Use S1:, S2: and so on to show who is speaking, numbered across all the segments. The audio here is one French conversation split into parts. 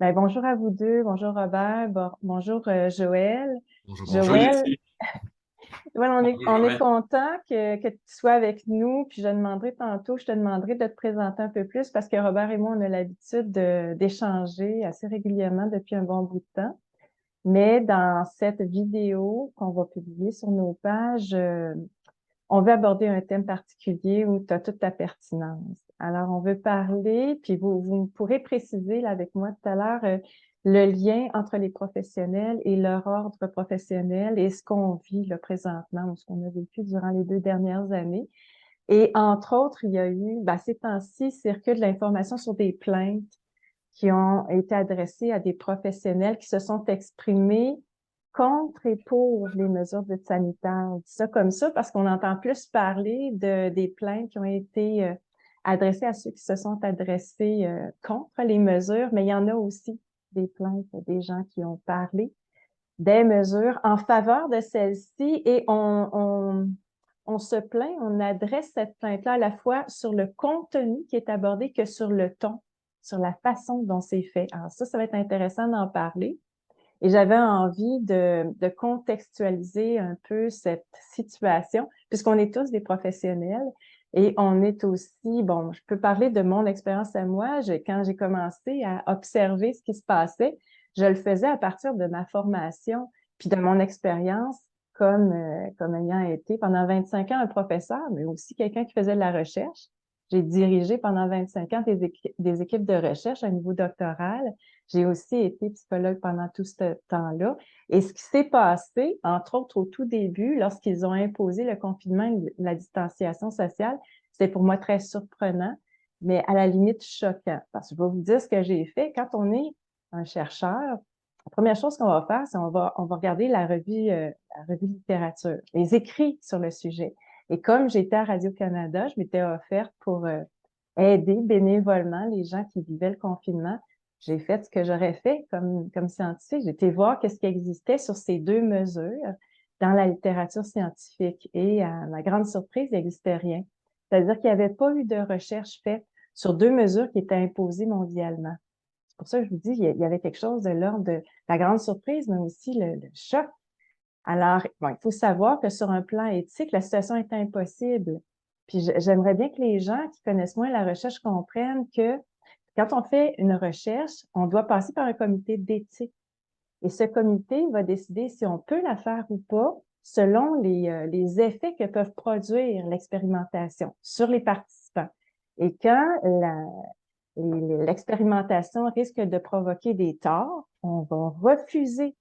S1: Ben, bonjour à vous deux, bonjour Robert, bonjour Joël.
S2: Bonjour, bonjour
S1: Joël,
S2: Lucie.
S1: voilà,
S2: Bonjour
S1: on est
S2: Joël.
S1: content que tu sois avec nous, puis je te demanderai de te présenter un peu plus parce que Robert et moi, on a l'habitude d'échanger assez régulièrement depuis un bon bout de temps. Mais dans cette vidéo qu'on va publier sur nos pages, on veut aborder un thème particulier où tu as toute ta pertinence. Alors, on veut parler, puis vous pourrez préciser là, avec moi tout à l'heure le lien entre les professionnels et leur ordre professionnel et ce qu'on vit là, présentement ou ce qu'on a vécu durant les 2 dernières années. Et entre autres, il y a eu, ces temps-ci, circule de l'information sur des plaintes qui ont été adressées à des professionnels qui se sont exprimés contre et pour les mesures de sanitaire. On dit ça comme ça parce qu'on entend plus parler des plaintes qui ont été adressées à ceux qui se sont adressés contre les mesures, mais il y en a aussi des plaintes des gens qui ont parlé des mesures en faveur de celles-ci et on se plaint, on adresse cette plainte-là à la fois sur le contenu qui est abordé que sur le ton, sur la façon dont c'est fait. Alors ça va être intéressant d'en parler. Et j'avais envie de contextualiser un peu cette situation, puisqu'on est tous des professionnels et on est aussi, bon, je peux parler de mon expérience à moi. Quand j'ai commencé à observer ce qui se passait, je le faisais à partir de ma formation puis de mon expérience comme ayant été pendant 25 ans un professeur, mais aussi quelqu'un qui faisait de la recherche. J'ai dirigé pendant 25 ans des équipes de recherche à niveau doctoral. J'ai aussi été psychologue pendant tout ce temps-là. Et ce qui s'est passé, entre autres au tout début, lorsqu'ils ont imposé le confinement et la distanciation sociale, c'était pour moi très surprenant, mais à la limite choquant. Parce que je vais vous dire ce que j'ai fait. Quand on est un chercheur, la première chose qu'on va faire, c'est on va regarder la revue littérature, les écrits sur le sujet. Et comme j'étais à Radio-Canada, je m'étais offerte pour aider bénévolement les gens qui vivaient le confinement. J'ai fait ce que j'aurais fait comme scientifique. J'ai été voir qu'est-ce qui existait sur ces deux mesures dans la littérature scientifique. Et à ma grande surprise, il n'existait rien. C'est-à-dire qu'il n'y avait pas eu de recherche faite sur deux mesures qui étaient imposées mondialement. C'est pour ça que je vous dis, il y avait quelque chose de l'ordre de la grande surprise, mais aussi le choc. Alors, bon, il faut savoir que sur un plan éthique, la situation est impossible. Puis j'aimerais bien que les gens qui connaissent moins la recherche comprennent que quand on fait une recherche, on doit passer par un comité d'éthique. Et ce comité va décider si on peut la faire ou pas selon les effets que peuvent produire l'expérimentation sur les participants. Et quand l'expérimentation risque de provoquer des torts, on va refuser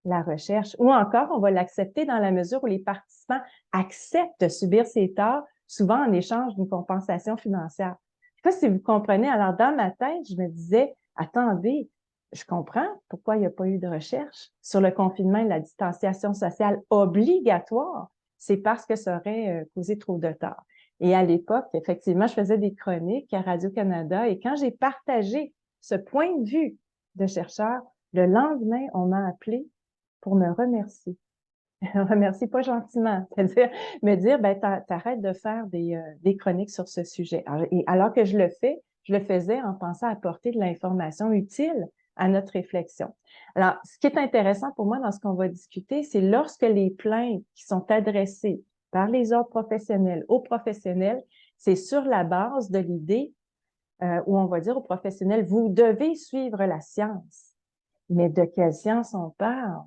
S1: la recherche ou encore on va l'accepter dans la mesure où les participants acceptent de subir ces torts, souvent en échange d'une compensation financière. Je ne sais pas si vous comprenez. Alors, dans ma tête, je me disais, attendez, je comprends pourquoi il n'y a pas eu de recherche sur le confinement et la distanciation sociale obligatoire. C'est parce que ça aurait causé trop de tort. Et à l'époque, effectivement, je faisais des chroniques à Radio-Canada et quand j'ai partagé ce point de vue de chercheur, le lendemain, on m'a appelé pour me remercier. Remercier pas gentiment, c'est-à-dire me dire, ben, t'arrêtes de faire des chroniques sur ce sujet. Alors que je le fais, je le faisais en pensant apporter de l'information utile à notre réflexion. Alors, ce qui est intéressant pour moi dans ce qu'on va discuter, c'est lorsque les plaintes qui sont adressées par les ordres professionnels aux professionnels, c'est sur la base de l'idée où on va dire aux professionnels, vous devez suivre la science. Mais de quelle science on parle?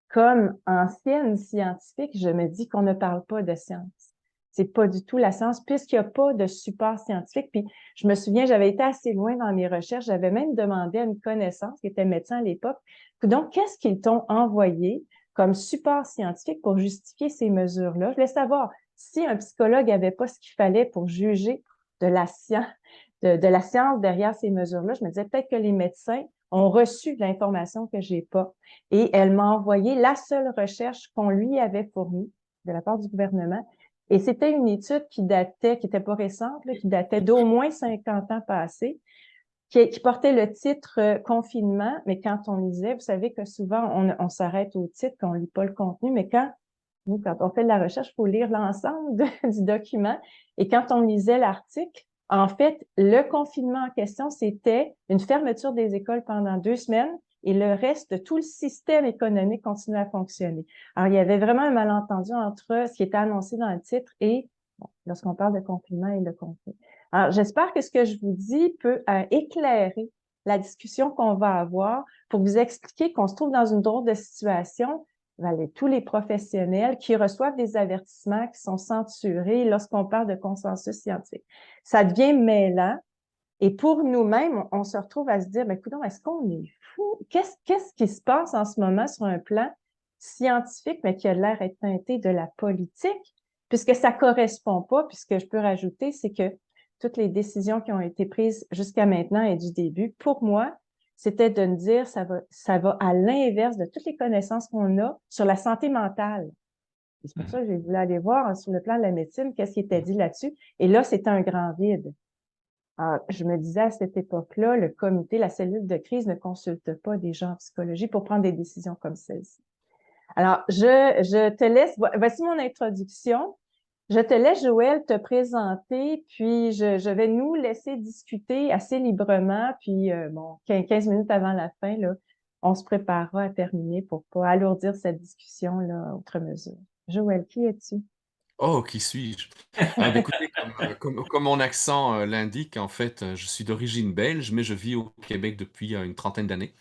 S1: Comme ancienne scientifique, je me dis qu'on ne parle pas de science. C'est pas du tout la science puisqu'il n'y a pas de support scientifique. Puis je me souviens, j'avais été assez loin dans mes recherches. J'avais même demandé à une connaissance qui était médecin à l'époque. Donc, qu'est-ce qu'ils t'ont envoyé comme support scientifique pour justifier ces mesures-là? Je voulais savoir si un psychologue n'avait pas ce qu'il fallait pour juger de la science, de la science derrière ces mesures-là. Je me disais peut-être que les médecins ont reçu de l'information que j'ai pas. Et elle m'a envoyé la seule recherche qu'on lui avait fournie de la part du gouvernement. Et c'était une étude qui datait, qui était pas récente, là, qui datait d'au moins 50 ans passés, qui portait le titre confinement, mais quand on lisait, vous savez que souvent on s'arrête au titre, qu'on lit pas le contenu, mais quand on fait de la recherche, il faut lire l'ensemble du document. Et quand on lisait l'article, En fait, le confinement en question, c'était une fermeture des écoles pendant 2 semaines et le reste de tout le système économique continuait à fonctionner. Alors, il y avait vraiment un malentendu entre ce qui était annoncé dans le titre et, bon, lorsqu'on parle de confinement et le contenu. Alors, j'espère que ce que je vous dis peut éclairer la discussion qu'on va avoir pour vous expliquer qu'on se trouve dans une drôle de situation. Tous les professionnels qui reçoivent des avertissements qui sont censurés lorsqu'on parle de consensus scientifique. Ça devient mêlant. Et pour nous-mêmes, on se retrouve à se dire, ben, coudonc, est-ce qu'on est fou? Qu'est-ce qui se passe en ce moment sur un plan scientifique, mais qui a l'air d'être teinté de la politique? Puisque ça correspond pas, puis ce que je peux rajouter, c'est que toutes les décisions qui ont été prises jusqu'à maintenant et du début, pour moi, c'était de me dire, ça va à l'inverse de toutes les connaissances qu'on a sur la santé mentale. Et c'est pour ça que j'ai voulu aller voir sur le plan de la médecine, qu'est-ce qui était dit là-dessus. Et là, c'était un grand vide. Alors, je me disais à cette époque-là, le comité, la cellule de crise ne consulte pas des gens en psychologie pour prendre des décisions comme celle-ci. Alors, je te laisse, voici mon introduction. Je te laisse, Joël, te présenter, puis je vais nous laisser discuter assez librement, puis bon, 15 minutes avant la fin, là, on se préparera à terminer pour pas alourdir cette discussion-là outre mesure. Joël, qui es-tu?
S2: Oh, qui suis-je? Bah, écoutez, comme mon accent l'indique, en fait, je suis d'origine belge, mais je vis au Québec depuis une trentaine d'années.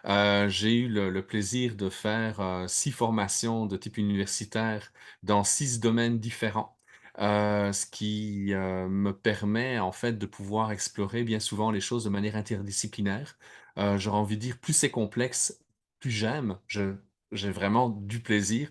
S2: J'ai eu le plaisir de faire 6 formations de type universitaire dans 6 domaines différents, ce qui me permet en fait de pouvoir explorer bien souvent les choses de manière interdisciplinaire. J'aurais envie de dire, plus c'est complexe, plus j'aime. J'ai vraiment du plaisir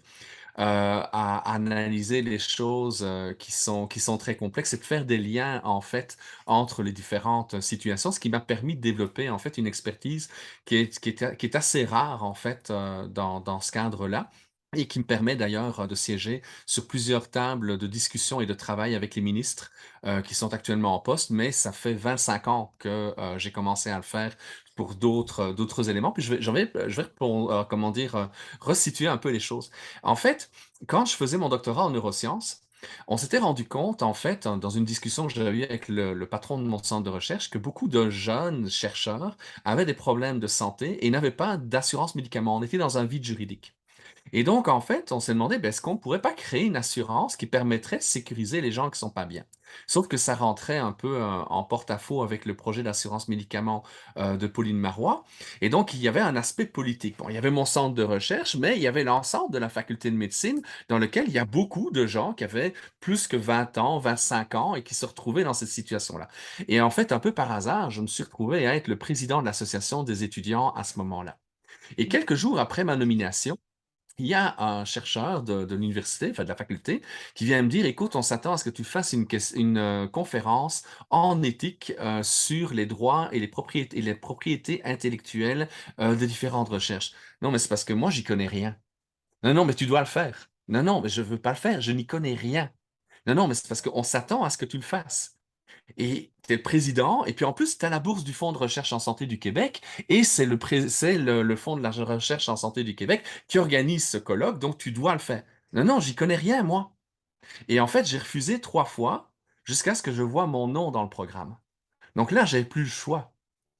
S2: à analyser les choses, qui sont très complexes et de faire des liens, en fait, entre les différentes situations, ce qui m'a permis de développer, en fait, une expertise qui est assez rare, en fait, dans ce cadre-là et qui me permet d'ailleurs, de siéger sur plusieurs tables de discussion et de travail avec les ministres, qui sont actuellement en poste, mais ça fait 25 ans que, j'ai commencé à le faire pour d'autres éléments. Puis je vais comment dire, resituer un peu les choses. En fait, quand je faisais mon doctorat en neurosciences, on s'était rendu compte, en fait, dans une discussion que j'avais eue avec le patron de mon centre de recherche, que beaucoup de jeunes chercheurs avaient des problèmes de santé et n'avaient pas d'assurance médicaments. On était dans un vide juridique. Et donc, en fait, on s'est demandé, ben, est-ce qu'on pourrait pas créer une assurance qui permettrait de sécuriser les gens qui sont pas bien? Sauf que ça rentrait un peu en porte-à-faux avec le projet d'assurance médicaments de Pauline Marois. Et donc, il y avait un aspect politique. Bon, il y avait mon centre de recherche, mais il y avait l'ensemble de la faculté de médecine dans lequel il y a beaucoup de gens qui avaient plus que 20 ans, 25 ans et qui se retrouvaient dans cette situation-là. Et en fait, un peu par hasard, je me suis retrouvé à être le président de l'association des étudiants à ce moment-là. Et quelques jours après ma nomination, il y a un chercheur de l'université, enfin de la faculté, qui vient me dire, écoute, on s'attend à ce que tu fasses une conférence en éthique sur les droits et les propriétés intellectuelles de différentes recherches. Non, mais c'est parce que moi, j'y connais rien. Non, non, mais tu dois le faire. Non, non, mais je veux pas le faire, je n'y connais rien. Non, non, mais c'est parce qu'on s'attend à ce que tu le fasses. Et tu es le président, et puis en plus, tu as la bourse du Fonds de recherche en santé du Québec, et c'est le Fonds de la recherche en santé du Québec qui organise ce colloque, donc tu dois le faire. Non, non, j'y connais rien, moi. Et en fait, j'ai refusé 3 fois jusqu'à ce que je vois mon nom dans le programme. Donc là, j'avais plus le choix.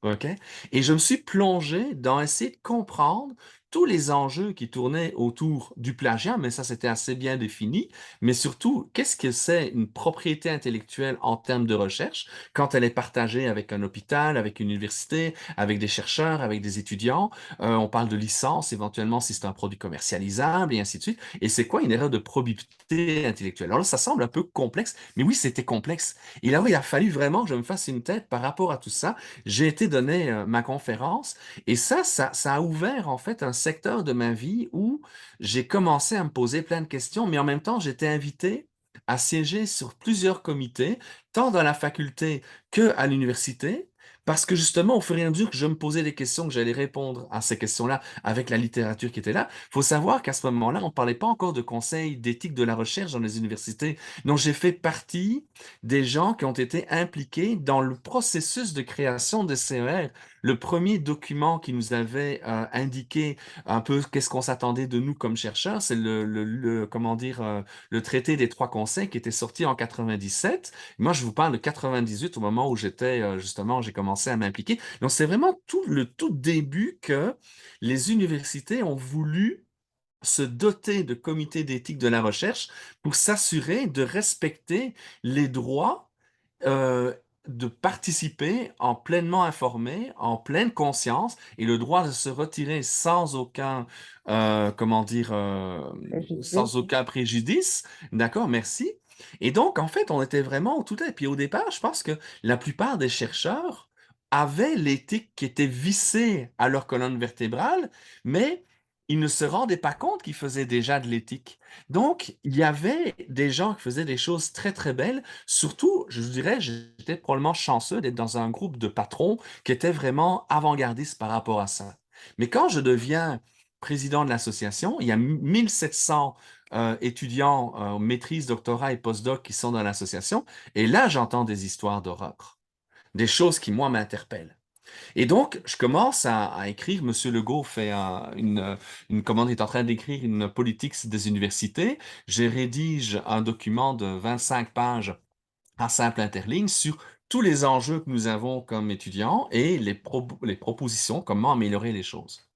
S2: OK? Et je me suis plongé dans essayer de comprendre tous les enjeux qui tournaient autour du plagiat, mais ça, c'était assez bien défini. Mais surtout, qu'est-ce que c'est une propriété intellectuelle en termes de recherche quand elle est partagée avec un hôpital, avec une université, avec des chercheurs, avec des étudiants? On parle de licence, éventuellement, si c'est un produit commercialisable, et ainsi de suite. Et c'est quoi une erreur de probité intellectuelle? Alors là, ça semble un peu complexe, mais oui, c'était complexe. Et là, oui, il a fallu vraiment que je me fasse une tête par rapport à tout ça. J'ai été donner ma conférence et ça a ouvert en fait un secteur de ma vie où j'ai commencé à me poser plein de questions, mais en même temps, j'étais invité à siéger sur plusieurs comités, tant dans la faculté que à l'université. Parce que justement, au fur et à mesure que je me posais des questions, que j'allais répondre à ces questions-là avec la littérature qui était là, il faut savoir qu'à ce moment-là, on ne parlait pas encore de conseils d'éthique de la recherche dans les universités. Donc, j'ai fait partie des gens qui ont été impliqués dans le processus de création des CER. Le premier document qui nous avait indiqué un peu qu'est-ce qu'on s'attendait de nous comme chercheurs, c'est comment dire, le traité des trois conseils qui était sorti en 97. Moi, je vous parle de 98 au moment où j'étais justement, j'ai commencé à m'impliquer. Donc, c'est vraiment le tout début que les universités ont voulu se doter de comités d'éthique de la recherche pour s'assurer de respecter les droits euh, de participer en pleinement informé, en pleine conscience, et le droit de se retirer sans aucun, comment dire,
S1: Préjugé.
S2: sans aucun préjudice. D'accord, merci. Et donc, en fait, on était vraiment tout à. Et puis au départ, je pense que la plupart des chercheurs avaient l'éthique qui était vissée à leur colonne vertébrale, mais ils ne se rendaient pas compte qu'ils faisaient déjà de l'éthique. Donc, il y avait des gens qui faisaient des choses très, très belles. Surtout, je dirais, j'étais probablement chanceux d'être dans un groupe de patrons qui étaient vraiment avant-gardistes par rapport à ça. Mais quand je deviens président de l'association, il y a 1700 étudiants maîtrise, doctorat et postdoc qui sont dans l'association, et là, j'entends des histoires d'horreur, des choses qui, moi, m'interpellent. Et donc, je commence à écrire. Monsieur Legault fait une commande, est en train d'écrire une politique des universités. Je rédige un document de 25 pages en simple interligne sur tous les enjeux que nous avons comme étudiants et les propositions, comment améliorer les choses.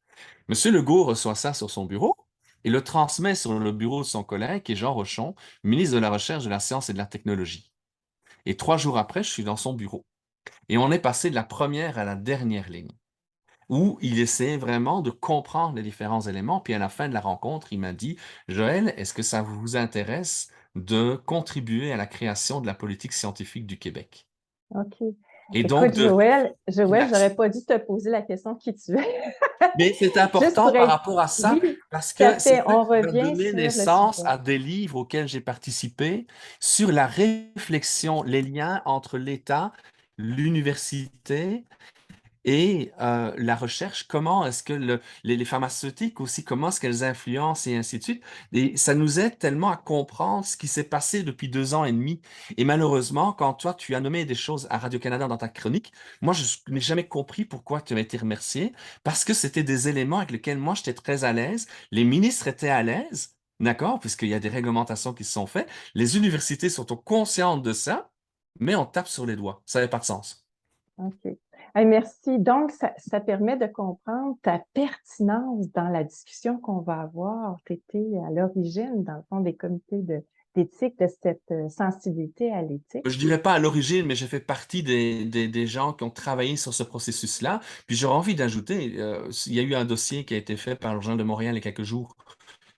S2: Monsieur Legault reçoit ça sur son bureau et le transmet sur le bureau de son collègue, qui est Jean Rochon, ministre de la Recherche, de la Science et de la Technologie. Et 3 jours après, je suis dans son bureau. Et on est passé de la première à la dernière ligne, où il essayait vraiment de comprendre les différents éléments. Puis à la fin de la rencontre, il m'a dit, Joël, est-ce que ça vous intéresse de contribuer à la création de la politique scientifique du Québec?
S1: OK.
S2: Et donc,
S1: Écoute, Joël,
S2: il
S1: j'aurais pas dû te poser la question qui tu es.
S2: Mais c'est
S1: Juste
S2: important
S1: pour
S2: par
S1: être.
S2: rapport à ça,
S1: Oui,
S2: parce
S1: tout à
S2: que c'est
S1: fait.
S2: ça
S1: On
S2: qui va
S1: revient
S2: donner
S1: sur le
S2: naissance
S1: sujet.
S2: à des livres auxquels j'ai participé sur la réflexion, les liens entre l'État, l'université et la recherche, comment est-ce que les pharmaceutiques aussi, comment est-ce qu'elles influencent et ainsi de suite. Et ça nous aide tellement à comprendre ce qui s'est passé depuis 2 ans et demi. Et malheureusement, quand toi, tu as nommé des choses à Radio-Canada dans ta chronique, moi, je n'ai jamais compris pourquoi tu as été remercié, parce que c'était des éléments avec lesquels moi, j'étais très à l'aise. Les ministres étaient à l'aise, d'accord, puisqu'il y a des réglementations qui se sont faites. Les universités sont conscientes de ça, mais on tape sur les doigts. Ça n'avait pas de sens.
S1: OK. Hey, merci. Donc, ça permet de comprendre ta pertinence dans la discussion qu'on va avoir. Tu étais à l'origine, dans le fond, des comités d'éthique, de cette sensibilité à l'éthique.
S2: Je dirais pas à l'origine, mais j'ai fait partie des gens qui ont travaillé sur ce processus-là. Puis j'aurais envie d'ajouter, il y a eu un dossier qui a été fait par le Journal de Montréal il y a quelques jours,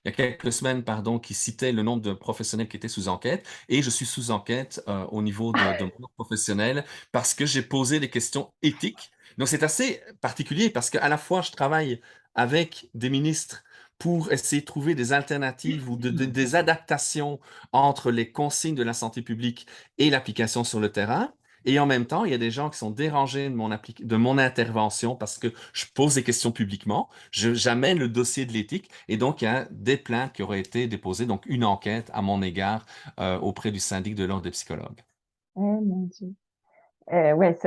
S2: il y a quelques semaines, pardon, qui citait le nombre de professionnels qui étaient sous enquête. Et je suis sous enquête au niveau de mon ordre professionnel parce que j'ai posé des questions éthiques. Donc c'est assez particulier parce qu'à la fois, je travaille avec des ministres pour essayer de trouver des alternatives ou des adaptations entre les consignes de la santé publique et l'application sur le terrain. Et en même temps, il y a des gens qui sont dérangés de mon intervention parce que je pose des questions publiquement, j'amène le dossier de l'éthique et donc il y a des plaintes qui auraient été déposées, donc une enquête à mon égard auprès du syndic de l'Ordre des psychologues.
S1: Oh mon Dieu. Ouais,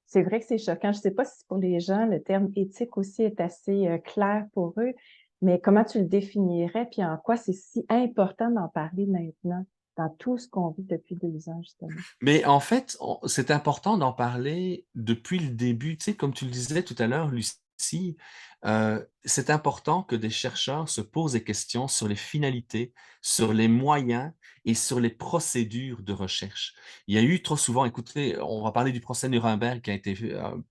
S1: c'est vrai que c'est choquant. Je sais pas si pour les gens, le terme éthique aussi est assez clair pour eux, mais comment tu le définirais, puis en quoi c'est si important d'en parler maintenant, dans tout ce qu'on vit depuis 2 ans, justement?
S2: Mais en fait, c'est important d'en parler depuis le début. Tu sais, comme tu le disais tout à l'heure, Lucie, c'est important que des chercheurs se posent des questions sur les finalités, sur les moyens et sur les procédures de recherche. Il y a eu trop souvent, écoutez, on va parler du procès Nuremberg qui a été,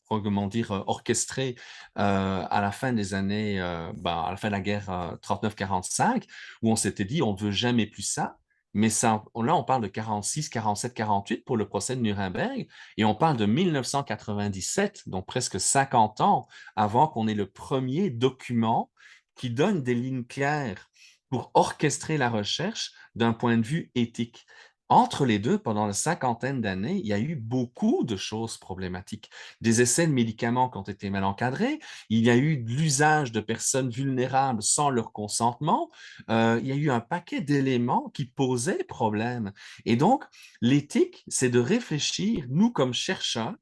S2: comment dire, orchestré à la fin des années, à la fin de la guerre 39-45, où on s'était dit, on ne veut jamais plus ça. Mais ça, là, on parle de 46, 47, 48 pour le procès de Nuremberg, et on parle de 1997, donc presque 50 ans avant qu'on ait le premier document qui donne des lignes claires pour orchestrer la recherche d'un point de vue éthique. entre les deux, pendant la cinquantaine d'années, il y a eu beaucoup de choses problématiques. Des essais de médicaments qui ont été mal encadrés, il y a eu de l'usage de personnes vulnérables sans leur consentement, il y a eu un paquet d'éléments qui posaient problème. Et donc, l'éthique, c'est de réfléchir, nous comme chercheurs,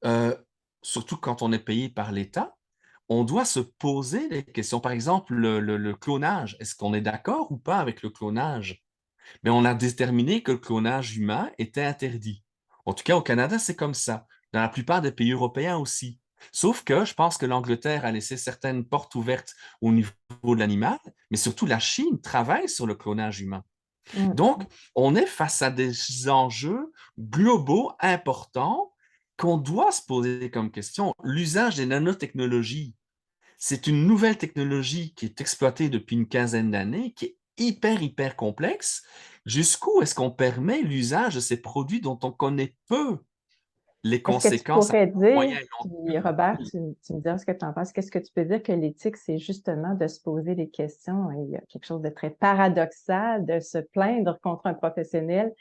S2: euh, surtout quand on est payé par l'État, on doit se poser des questions. Par exemple, le clonage, est-ce qu'on est d'accord ou pas avec le clonage? Mais on a déterminé que le clonage humain était interdit. En tout cas, au Canada, c'est comme ça. Dans la plupart des pays européens aussi. Sauf que je pense que l'Angleterre a laissé certaines portes ouvertes au niveau de l'animal, mais surtout la Chine travaille sur le clonage humain.
S1: Mm.
S2: Donc, on est face à des enjeux globaux importants qu'on doit se poser comme question. L'usage des nanotechnologies, c'est une nouvelle technologie qui est exploitée depuis une quinzaine d'années, qui est hyper complexe. Jusqu'où est-ce qu'on permet l'usage de ces produits dont on connaît peu les
S1: Est-ce que tu
S2: conséquences à
S1: pourrais
S2: moyen
S1: dire,
S2: et long
S1: puis
S2: terme?
S1: Robert,
S2: Oui.
S1: tu me diras ce que tu en penses, qu'est-ce que tu peux dire que l'éthique, c'est justement de se poser des questions et il y a quelque chose de très paradoxal de se plaindre contre un professionnel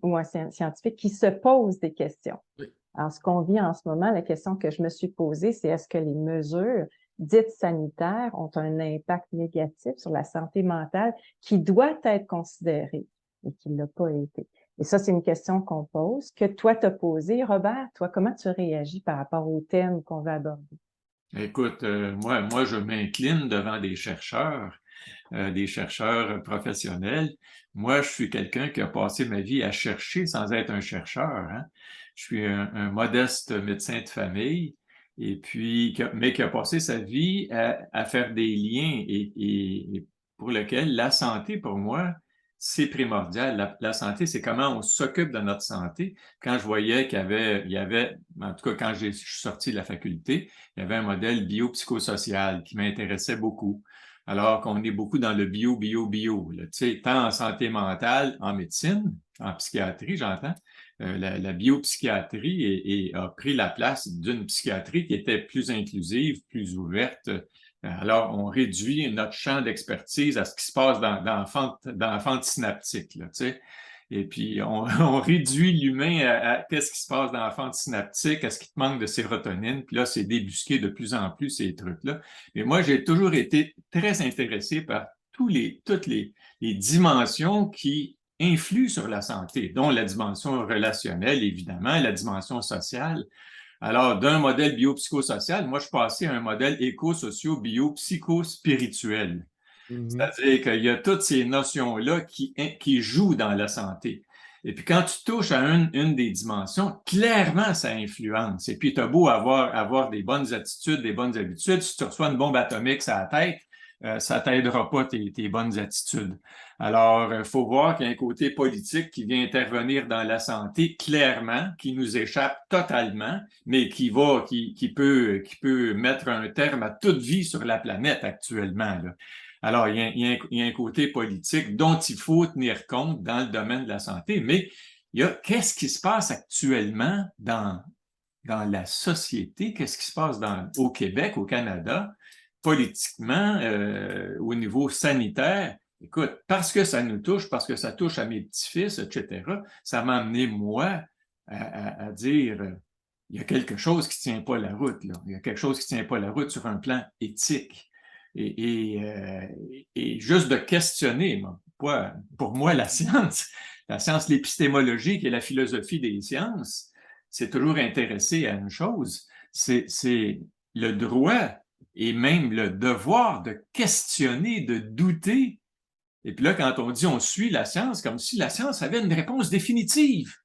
S1: ou un scientifique qui se pose des questions.
S2: Oui.
S1: Alors, ce qu'on vit en ce moment, la question que je me suis posée, c'est est-ce que les mesures dites sanitaires ont un impact négatif sur la santé mentale qui doit être considérée et qui ne l'a pas été? Et ça, c'est une question qu'on pose, que toi t'as posée. Robert, toi, comment tu réagis par rapport au thème qu'on va aborder?
S3: Écoute, moi, je m'incline devant des chercheurs professionnels. Moi, je suis quelqu'un qui a passé ma vie à chercher sans être un chercheur, hein. Je suis un modeste médecin de famille et puis, mais qui a passé sa vie à faire des liens et pour lequel la santé, pour moi, c'est primordial. La santé, c'est comment on s'occupe de notre santé. Quand je voyais qu'il y avait, en tout cas, quand je suis sorti de la faculté, il y avait un modèle biopsychosocial qui m'intéressait beaucoup. Alors qu'on est beaucoup dans le bio, là, tu sais, tant en santé mentale, en médecine, en psychiatrie, j'entends, la biopsychiatrie a pris la place d'une psychiatrie qui était plus inclusive, plus ouverte. Alors, on réduit notre champ d'expertise à ce qui se passe dans la fente synaptique, là, tu sais. Et puis, on réduit l'humain à qu'est-ce qui se passe dans la fente synaptique, à ce qui te manque de sérotonine. Puis là, c'est débusqué de plus en plus ces trucs-là. Mais moi, j'ai toujours été très intéressé par toutes les dimensions qui influent sur la santé, dont la dimension relationnelle, évidemment, la dimension sociale. Alors, d'un modèle biopsychosocial, moi, je suis passé à un modèle éco-socio-bio-psycho-spirituel.
S2: Mhm.
S3: C'est-à-dire qu'il y a toutes ces notions-là qui jouent dans la santé. Et puis quand tu touches à une des dimensions, clairement, ça influence. Et puis, tu as beau avoir des bonnes attitudes, des bonnes habitudes, si tu reçois une bombe atomique sur la tête, ça t'aidera pas tes bonnes attitudes. Alors, il faut voir qu'il y a un côté politique qui vient intervenir dans la santé, clairement, qui nous échappe totalement, mais qui peut mettre un terme à toute vie sur la planète actuellement, là. Alors, il y a un côté politique dont il faut tenir compte dans le domaine de la santé, mais il y a qu'est-ce qui se passe actuellement dans la société, qu'est-ce qui se passe au Québec, au Canada, politiquement, au niveau sanitaire. Écoute, parce que ça nous touche, parce que ça touche à mes petits-fils, etc., ça m'a amené, moi, à dire, il y a quelque chose qui ne tient pas la route, là. Il y a quelque chose qui ne tient pas la route sur un plan éthique. Et juste de questionner, pour moi, la science, l'épistémologie, qui est la philosophie des sciences, c'est toujours intéressé à une chose, c'est le droit et même le devoir de questionner, de douter. Et puis là, quand on dit on suit la science, comme si la science avait une réponse définitive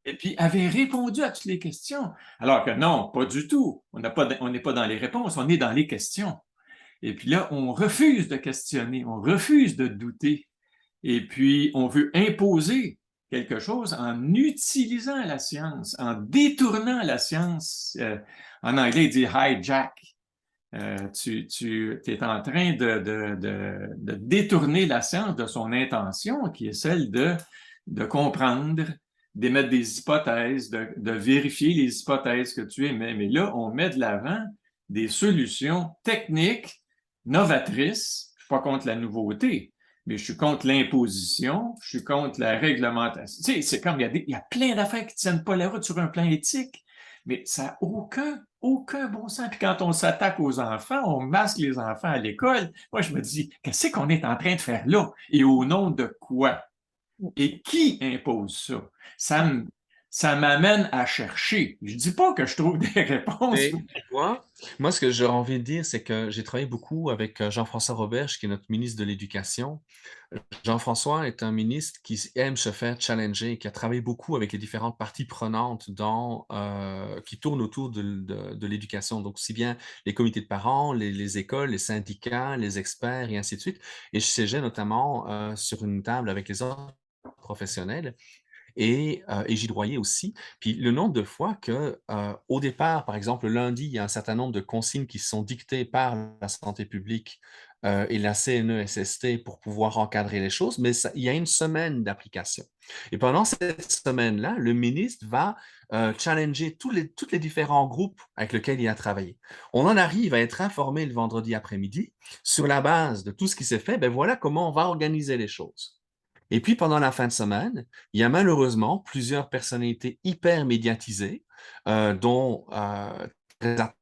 S3: et puis avait répondu à toutes les questions. Alors que non, pas du tout. On n'est pas dans les réponses, on est dans les questions. Et puis là, on refuse de questionner, on refuse de douter. Et puis, on veut imposer quelque chose en utilisant la science, en détournant la science. En anglais, il dit hijack. Tu es en train de détourner la science de son intention, qui est celle de comprendre, d'émettre des hypothèses, de vérifier les hypothèses que tu émets. Mais là, on met de l'avant des solutions techniques novatrices. Je ne suis pas contre la nouveauté, mais je suis contre l'imposition, je suis contre la réglementation. Tu sais, c'est comme il y a plein d'affaires qui ne tiennent pas la route sur un plan éthique, mais ça n'a aucun bon sens. Puis quand on s'attaque aux enfants, on masque les enfants à l'école. Moi, je me dis, qu'est-ce qu'on est en train de faire là? Et au nom de quoi? Et qui impose ça? Ça m'amène à chercher. Je ne dis pas que je trouve des réponses.
S2: Et tu vois, moi, ce que j'aurais envie de dire, c'est que j'ai travaillé beaucoup avec Jean-François Roberge, qui est notre ministre de l'Éducation. Jean-François est un ministre qui aime se faire challenger, qui a travaillé beaucoup avec les différentes parties prenantes qui tournent autour de l'éducation. Donc, aussi bien les comités de parents, les écoles, les syndicats, les experts et ainsi de suite. Et je siégeais notamment sur une table avec les autres professionnels et Gilles Royer aussi. Puis le nombre de fois que, au départ, par exemple, lundi, il y a un certain nombre de consignes qui sont dictées par la santé publique et la CNESST pour pouvoir encadrer les choses, mais il y a une semaine d'application. Et pendant cette semaine-là, le ministre va challenger tous les différents groupes avec lesquels il a travaillé. On en arrive à être informé le vendredi après-midi sur la base de tout ce qui s'est fait, ben voilà comment on va organiser les choses. Et puis, pendant la fin de semaine, il y a malheureusement plusieurs personnalités hyper médiatisées, dont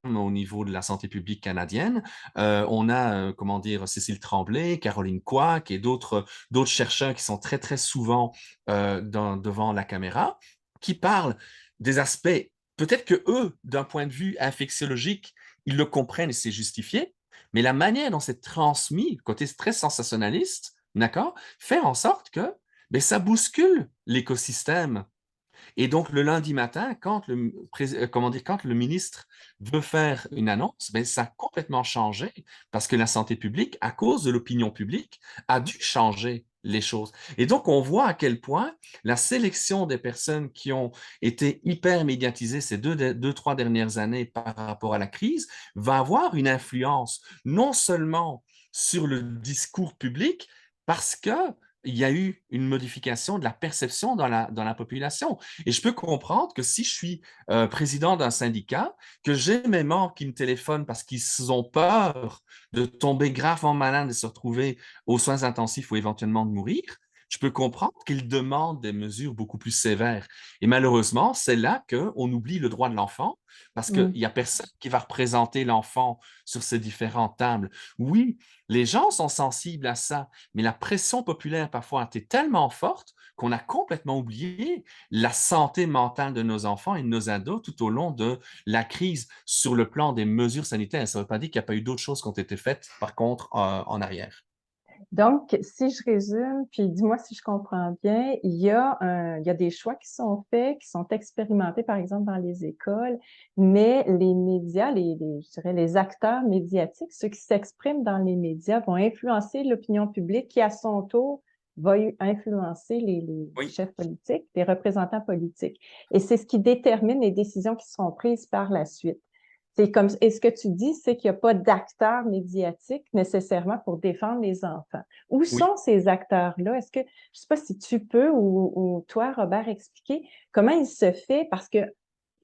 S2: au niveau de la santé publique canadienne. On a, comment dire, Cécile Tremblay, Caroline Quach et d'autres chercheurs qui sont très, très souvent devant la caméra, qui parlent des aspects, peut-être que eux, d'un point de vue infectiologique, ils le comprennent et c'est justifié, mais la manière dont c'est transmis, côté très sensationnaliste, d'accord, fait en sorte que ben, ça bouscule l'écosystème. Et donc, le lundi matin, quand le ministre veut faire une annonce, ben, ça a complètement changé parce que la santé publique, à cause de l'opinion publique, a dû changer les choses. Et donc, on voit à quel point la sélection des personnes qui ont été hyper médiatisées ces trois dernières années par rapport à la crise va avoir une influence non seulement sur le discours public, parce que il y a eu une modification de la perception dans la population. Et je peux comprendre que si je suis président d'un syndicat, que j'ai mes membres qui me téléphonent parce qu'ils ont peur de tomber gravement malade et se retrouver aux soins intensifs ou éventuellement de mourir, je peux comprendre qu'ils demandent des mesures beaucoup plus sévères. Et malheureusement, c'est là qu'on oublie le droit de l'enfant parce qu'il n'y a personne qui va représenter l'enfant sur ces différentes tables. Oui, les gens sont sensibles à ça, mais la pression populaire parfois a été tellement forte qu'on a complètement oublié la santé mentale de nos enfants et de nos ados tout au long de la crise sur le plan des mesures sanitaires. Ça ne veut pas dire qu'il n'y a pas eu d'autres choses qui ont été faites, par contre, en arrière.
S1: Donc, si je résume, puis dis-moi si je comprends bien, il y a des choix qui sont faits, qui sont expérimentés, par exemple, dans les écoles, mais les médias, je dirais les acteurs médiatiques, ceux qui s'expriment dans les médias, vont influencer l'opinion publique qui, à son tour, va influencer les
S2: Oui.
S1: chefs politiques, les représentants politiques. Et c'est ce qui détermine les décisions qui seront prises par la suite. C'est comme, et ce que tu dis, c'est qu'il n'y a pas d'acteurs médiatiques nécessairement pour défendre les enfants. Où
S2: Oui.
S1: sont ces acteurs-là? Est-ce que, je ne sais pas si tu peux ou toi, Robert, expliquer comment il se fait, parce que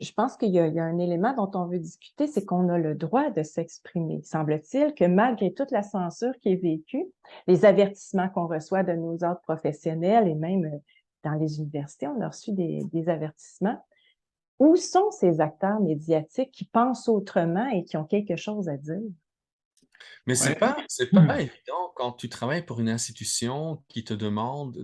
S1: je pense qu'il y a un élément dont on veut discuter, c'est qu'on a le droit de s'exprimer. Semble-t-il que malgré toute la censure qui est vécue, les avertissements qu'on reçoit de nos autres professionnels et même dans les universités, on a reçu des avertissements. Où sont ces acteurs médiatiques qui pensent autrement et qui ont quelque chose à dire?
S2: Mais
S3: Ouais.
S2: c'est pas évident quand tu travailles pour une institution qui te demande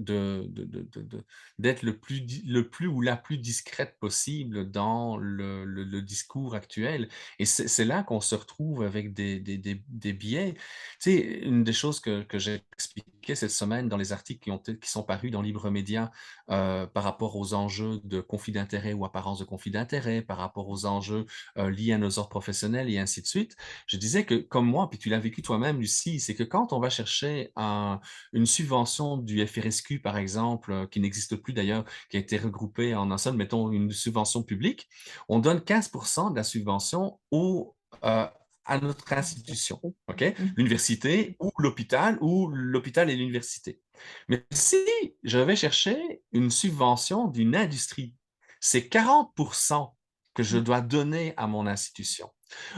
S2: d'être le plus ou la plus discrète possible dans le discours actuel. Et c'est là qu'on se retrouve avec des biais. Tu sais, une des choses que j'ai expliqué cette semaine dans les articles qui sont parus dans Libre Média par rapport aux enjeux de conflit d'intérêt ou apparence de conflit d'intérêt, par rapport aux enjeux liés à nos ordres professionnels et ainsi de suite, je disais que comme moi, puis tu l'as vécu toi-même, Lucie, c'est que quand on va chercher une subvention du FRSQ, par exemple, qui n'existe plus d'ailleurs, qui a été regroupée en un seul, mettons une subvention publique, on donne 15% de la subvention à notre institution, OK? L'université ou l'hôpital et l'université. Mais si je vais chercher une subvention d'une industrie, c'est 40% que je dois donner à mon institution.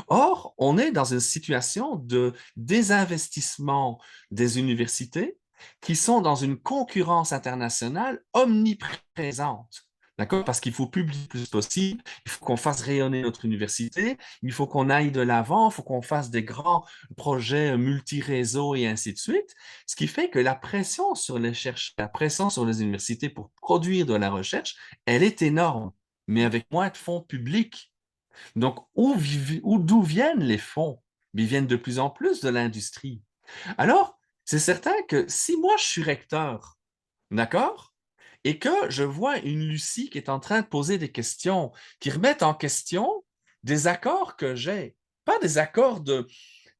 S2: Or, on est dans une situation de désinvestissement des universités qui sont dans une concurrence internationale omniprésente. D'accord? Parce qu'il faut publier le plus possible, il faut qu'on fasse rayonner notre université, il faut qu'on aille de l'avant, il faut qu'on fasse des grands projets multi-réseaux et ainsi de suite. Ce qui fait que la pression sur les chercheurs, la pression sur les universités pour produire de la recherche, elle est énorme, mais avec moins de fonds publics. Donc, d'où viennent les fonds? Ils viennent de plus en plus de l'industrie. Alors, c'est certain que si moi je suis recteur, d'accord, et que je vois une Lucie qui est en train de poser des questions, qui remettent en question des accords que j'ai, pas des accords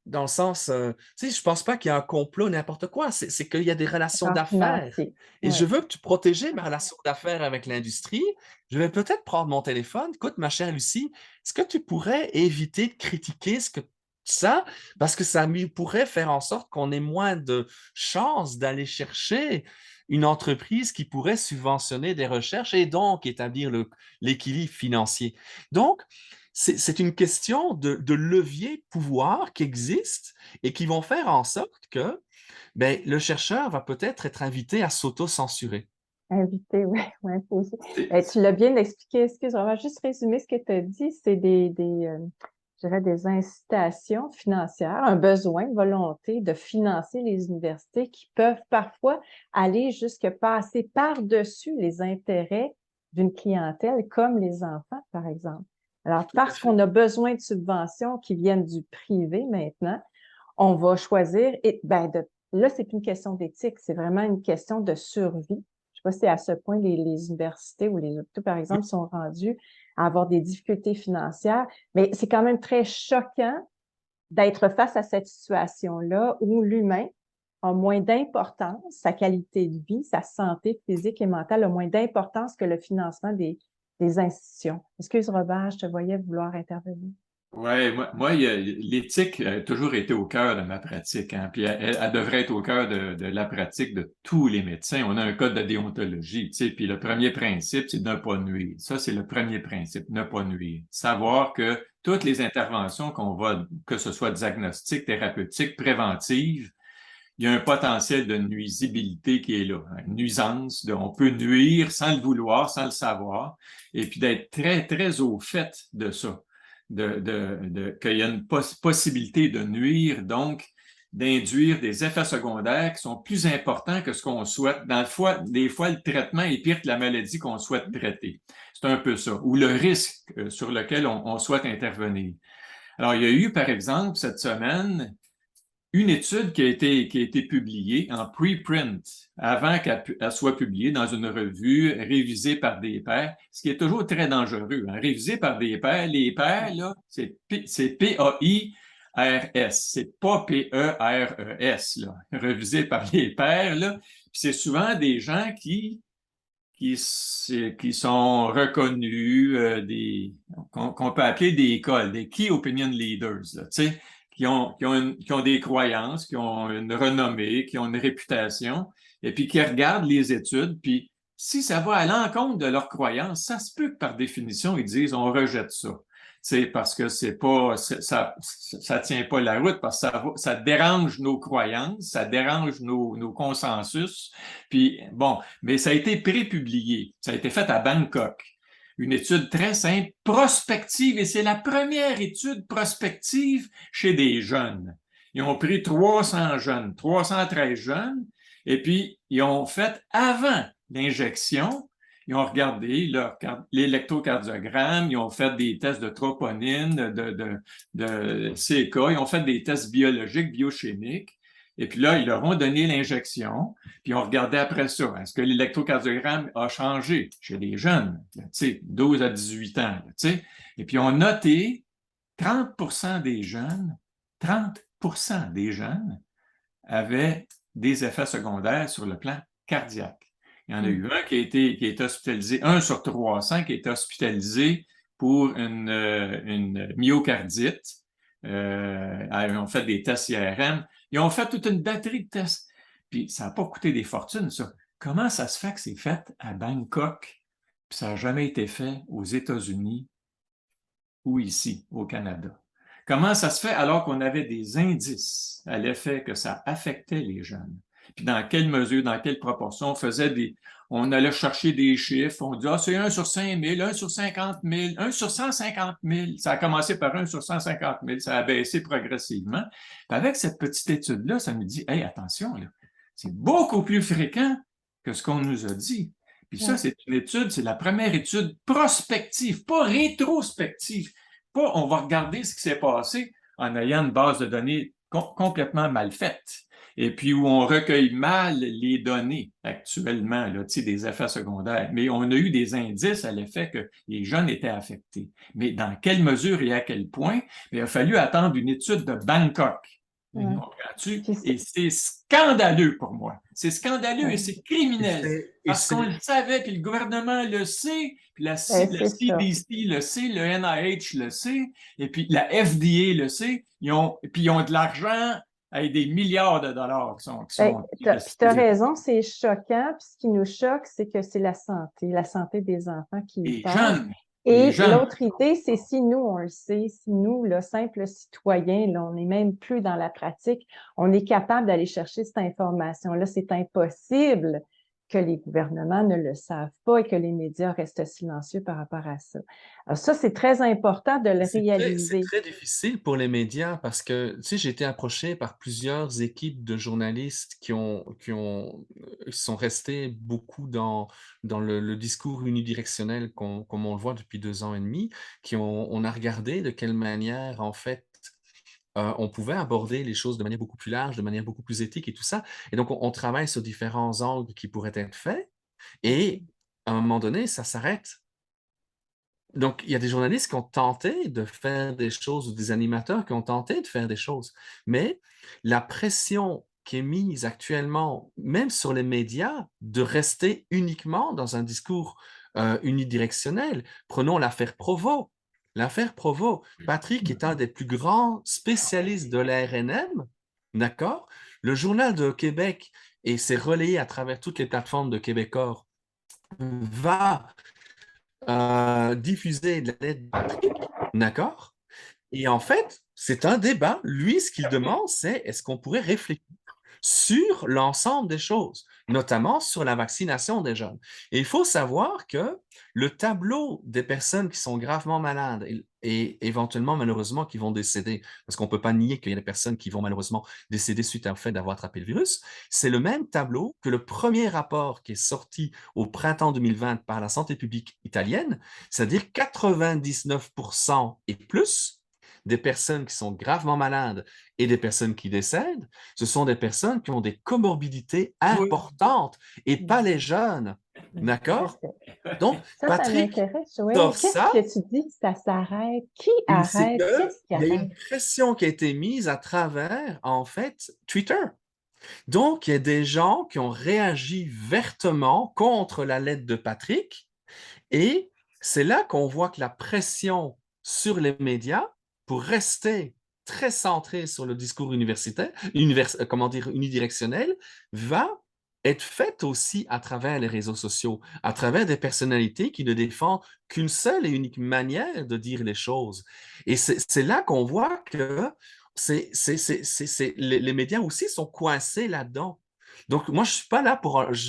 S2: dans le sens, tu sais, je pense pas qu'il y a un complot, n'importe quoi, c'est qu'il y a des relations
S1: Accord
S2: d'affaires.
S1: financier.
S2: Et
S1: Oui.
S2: je veux que tu protéger ma relation d'affaires avec l'industrie. Je vais peut-être prendre mon téléphone. Écoute, ma chère Lucie, est-ce que tu pourrais éviter de critiquer ça, parce que ça pourrait faire en sorte qu'on ait moins de chances d'aller chercher une entreprise qui pourrait subventionner des recherches et donc établir l'équilibre financier. Donc, c'est une question de levier de pouvoir qui existe et qui vont faire en sorte que ben, le chercheur va peut-être être invité à s'auto-censurer.
S1: Invité, oui, ouais, aussi.
S3: C'est-
S1: Tu l'as bien expliqué. Excuse-moi, on va juste résumer ce que tu as dit. C'est je dirais des incitations financières, un besoin, une volonté de financer les universités qui peuvent parfois aller jusque passer par-dessus les intérêts d'une clientèle, comme les enfants, par exemple. Alors,
S2: Tout à
S1: parce
S2: fait.
S1: qu'on a besoin de subventions qui viennent du privé maintenant, on va choisir, et ben là, c'est plus une question d'éthique, c'est vraiment une question de survie. Je sais pas si à ce point les universités ou les hôpitaux, par exemple, sont rendus à avoir des difficultés financières, mais c'est quand même très choquant d'être face à cette situation-là où l'humain a moins d'importance, sa qualité de vie, sa santé physique et mentale a moins d'importance que le financement des institutions. Excuse, Robert, je te voyais vouloir intervenir.
S3: Ouais, l'éthique a toujours été au cœur de ma pratique, hein, puis elle devrait être au cœur de la pratique de tous les médecins. On a un code de déontologie, tu sais, puis le premier principe, c'est de ne pas nuire. Ça, c'est le premier principe, ne pas nuire. Savoir que toutes les interventions qu'on va, que ce soit diagnostic, thérapeutique, préventive, il y a un potentiel de nuisibilité qui est là, hein, une nuisance, on peut nuire sans le vouloir, sans le savoir, et puis d'être très, très au fait de ça, qu'il y a une possibilité de nuire, donc d'induire des effets secondaires qui sont plus importants que ce qu'on souhaite. Des fois, le traitement est pire que la maladie qu'on souhaite traiter. C'est un peu ça, ou le risque sur lequel on souhaite intervenir. Alors, il y a eu, par exemple, cette semaine, une étude qui a été publiée en preprint avant qu'elle soit publiée dans une revue révisée par des pairs, ce qui est toujours très dangereux. Hein. Révisée par des pairs, les pairs, là, c'est P-A-I-R-S, c'est pas P-E-R-E-S, là. Révisé par les pairs, là. C'est souvent des gens qui sont reconnus, qu'on peut appeler des écoles, des Key Opinion Leaders, là, tu sais, qui ont des croyances, qui ont une renommée, qui ont une réputation, et puis qui regardent les études, puis si ça va à l'encontre de leurs croyances, ça se peut que par définition, ils disent on rejette ça. C'est parce que ça tient pas la route, parce que ça dérange nos croyances, ça dérange nos consensus. Puis bon, mais ça a été prépublié, ça a été fait à Bangkok. Une étude très simple, prospective, et c'est la première étude prospective chez des jeunes. Ils ont pris 300 jeunes, 313 jeunes, et puis ils ont fait avant l'injection, ils ont regardé l'électrocardiogramme, ils ont fait des tests de troponine, de CK, ils ont fait des tests biologiques, biochimiques, et puis là, ils leur ont donné l'injection, puis on regardait après ça. Est-ce que l'électrocardiogramme a changé chez les jeunes, tu sais, 12 à 18 ans, tu sais? Et puis on noté 30% des jeunes, 30% des jeunes avaient des effets secondaires sur le plan cardiaque. Il y en a eu un qui est hospitalisé, 1 sur 300 qui est hospitalisé pour une myocardite. Ils ont fait des tests IRM. Ils ont fait toute une batterie de tests. Puis ça n'a pas coûté des fortunes, ça. Comment ça se fait que c'est fait à Bangkok, puis ça n'a jamais été fait aux États-Unis ou ici, au Canada? Comment ça se fait alors qu'on avait des indices à l'effet que ça affectait les jeunes? puis dans quelle mesure, dans quelle proportion. On allait chercher des chiffres, on dit, ah, c'est 1 sur 5 000, 1 sur 50 000, 1 sur 150 000. Ça a commencé par 1 sur 150 000, ça a baissé progressivement. Puis avec cette petite étude-là, ça me dit, hey, attention, là, c'est beaucoup plus fréquent que ce qu'on nous a dit. Puis ça, c'est une étude, c'est la première étude prospective, pas rétrospective. Pas on va regarder ce qui s'est passé en ayant une base de données complètement mal faite. Et puis où on recueille mal les données actuellement, là, des effets secondaires. Mais on a eu des indices à l'effet que les jeunes étaient affectés. Mais dans quelle mesure et à quel point? Il a fallu attendre une étude de Bangkok. Comprends-tu? Et c'est scandaleux pour moi. C'est scandaleux et c'est criminel. Parce qu'on le savait, puis le gouvernement le sait, puis le CDC le sait, le NIH le sait, et puis la FDA le sait. Ils ont de l'argent avec des milliards de dollars qui sont
S1: Puis tu as raison, c'est choquant. Puis ce qui nous choque, c'est que c'est la santé des enfants qui y passe. Et l'autre idée, c'est si nous, on le sait, si nous, le simple citoyen, là, on n'est même plus dans la pratique, on est capable d'aller chercher cette information-là. C'est impossible que les gouvernements ne le savent pas et que les médias restent silencieux par rapport à ça. Alors ça, c'est très important de le réaliser.
S2: C'est très difficile pour les médias parce que, tu sais, j'ai été approché par plusieurs équipes de journalistes qui sont restés beaucoup dans le discours unidirectionnel comme on le voit depuis 2 ans et demi, on a regardé de quelle manière, en fait, on pouvait aborder les choses de manière beaucoup plus large, de manière beaucoup plus éthique et tout ça. Et donc, on travaille sur différents angles qui pourraient être faits et à un moment donné, ça s'arrête. Donc, il y a des journalistes qui ont tenté de faire des choses ou des animateurs qui ont tenté de faire des choses. Mais la pression qui est mise actuellement, même sur les médias, de rester uniquement dans un discours unidirectionnel. Prenons l'affaire Provo. L'affaire Provo, Patrick est un des plus grands spécialistes de l'ARNM, d'accord? Le Journal de Québec, et c'est relayé à travers toutes les plateformes de Québecor, va diffuser de la lettre de Patrick, d'accord? Et en fait, c'est un débat. Lui, ce qu'il demande, c'est est-ce qu'on pourrait réfléchir sur l'ensemble des choses, notamment sur la vaccination des jeunes. Et il faut savoir que le tableau des personnes qui sont gravement malades et éventuellement, malheureusement, qui vont décéder, parce qu'on ne peut pas nier qu'il y a des personnes qui vont malheureusement décéder suite au fait d'avoir attrapé le virus, c'est le même tableau que le premier rapport qui est sorti au printemps 2020 par la santé publique italienne, c'est-à-dire 99% et plus des personnes qui sont gravement malades et des personnes qui décèdent, ce sont des personnes qui ont des comorbidités importantes et pas les jeunes. D'accord? Donc,
S1: ça
S2: Patrick
S1: m'intéresse. Oui.
S2: sort
S1: Qu'est-ce
S2: ça.
S1: que tu dis? Ça s'arrête? Qui arrête? Qu'est-ce qui
S2: Il y a
S1: arrête?
S2: une pression qui a été mise à travers, en fait, Twitter. Donc, il y a des gens qui ont réagi vertement contre la lettre de Patrick et c'est là qu'on voit que la pression sur les médias pour rester très centré sur le discours unidirectionnel va être faite aussi à travers les réseaux sociaux, à travers des personnalités qui ne défendent qu'une seule et unique manière de dire les choses. Et c'est là qu'on voit que les médias aussi sont coincés là-dedans. Donc, moi, je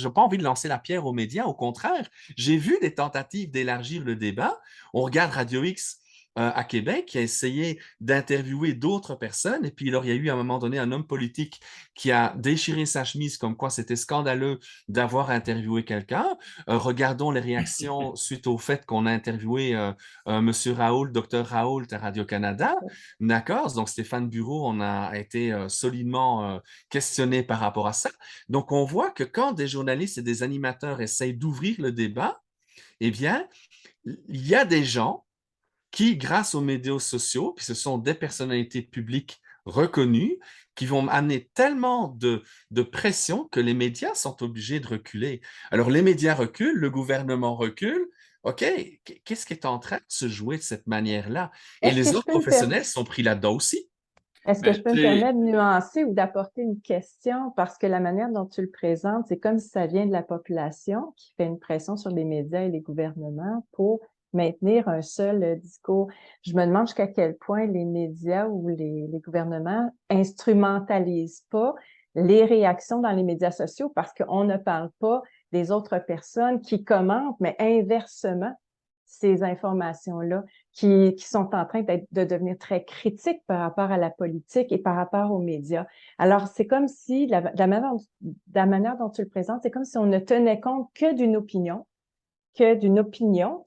S2: n'ai pas envie de lancer la pierre aux médias. Au contraire, j'ai vu des tentatives d'élargir le débat. On regarde Radio X à Québec qui a essayé d'interviewer d'autres personnes. Et puis, il y a eu à un moment donné un homme politique qui a déchiré sa chemise comme quoi c'était scandaleux d'avoir interviewé quelqu'un. Regardons les réactions suite au fait qu'on a interviewé M. Raoult, Dr Raoult à Radio-Canada. D'accord? Donc, Stéphane Bureau, on a été solidement questionné par rapport à ça. Donc, on voit que quand des journalistes et des animateurs essayent d'ouvrir le débat, eh bien, il y a des gens qui, grâce aux médias sociaux, puis ce sont des personnalités publiques reconnues, qui vont amener tellement de pression que les médias sont obligés de reculer. Alors, les médias reculent, le gouvernement recule. OK, qu'est-ce qui est en train de se jouer de cette manière-là? Et les autres professionnels sont pris là-dedans aussi.
S1: Est-ce que je peux me permettre de nuancer ou d'apporter une question? Parce que la manière dont tu le présentes, c'est comme si ça vient de la population qui fait une pression sur les médias et les gouvernements pour maintenir un seul discours. Je me demande jusqu'à quel point les médias ou les gouvernements instrumentalisent pas les réactions dans les médias sociaux parce qu'on ne parle pas des autres personnes qui commentent, mais inversement, ces informations-là qui sont en train de devenir très critiques par rapport à la politique et par rapport aux médias. Alors, c'est comme si, la manière dont tu le présentes, c'est comme si on ne tenait compte que d'une opinion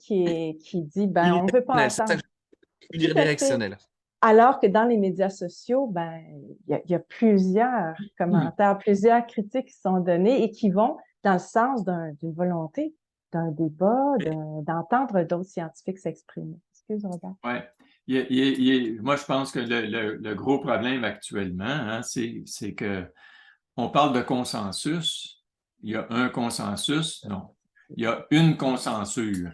S1: qui dit, ben, on ne veut pas
S2: Unidirectionnel, c'est ça
S1: entendre.
S2: que je veux
S1: Tout
S2: dire,
S1: à fait.
S2: directionnel.
S1: Alors que dans les médias sociaux, ben, il y a plusieurs commentaires, plusieurs critiques qui sont données et qui vont dans le sens d'une volonté, d'un débat, d'entendre d'autres scientifiques s'exprimer. Excuse, Robert.
S3: Oui. Moi, je pense que le gros problème actuellement, hein, c'est que on parle de consensus. Il y a un consensus? Non. Il y a une consensure.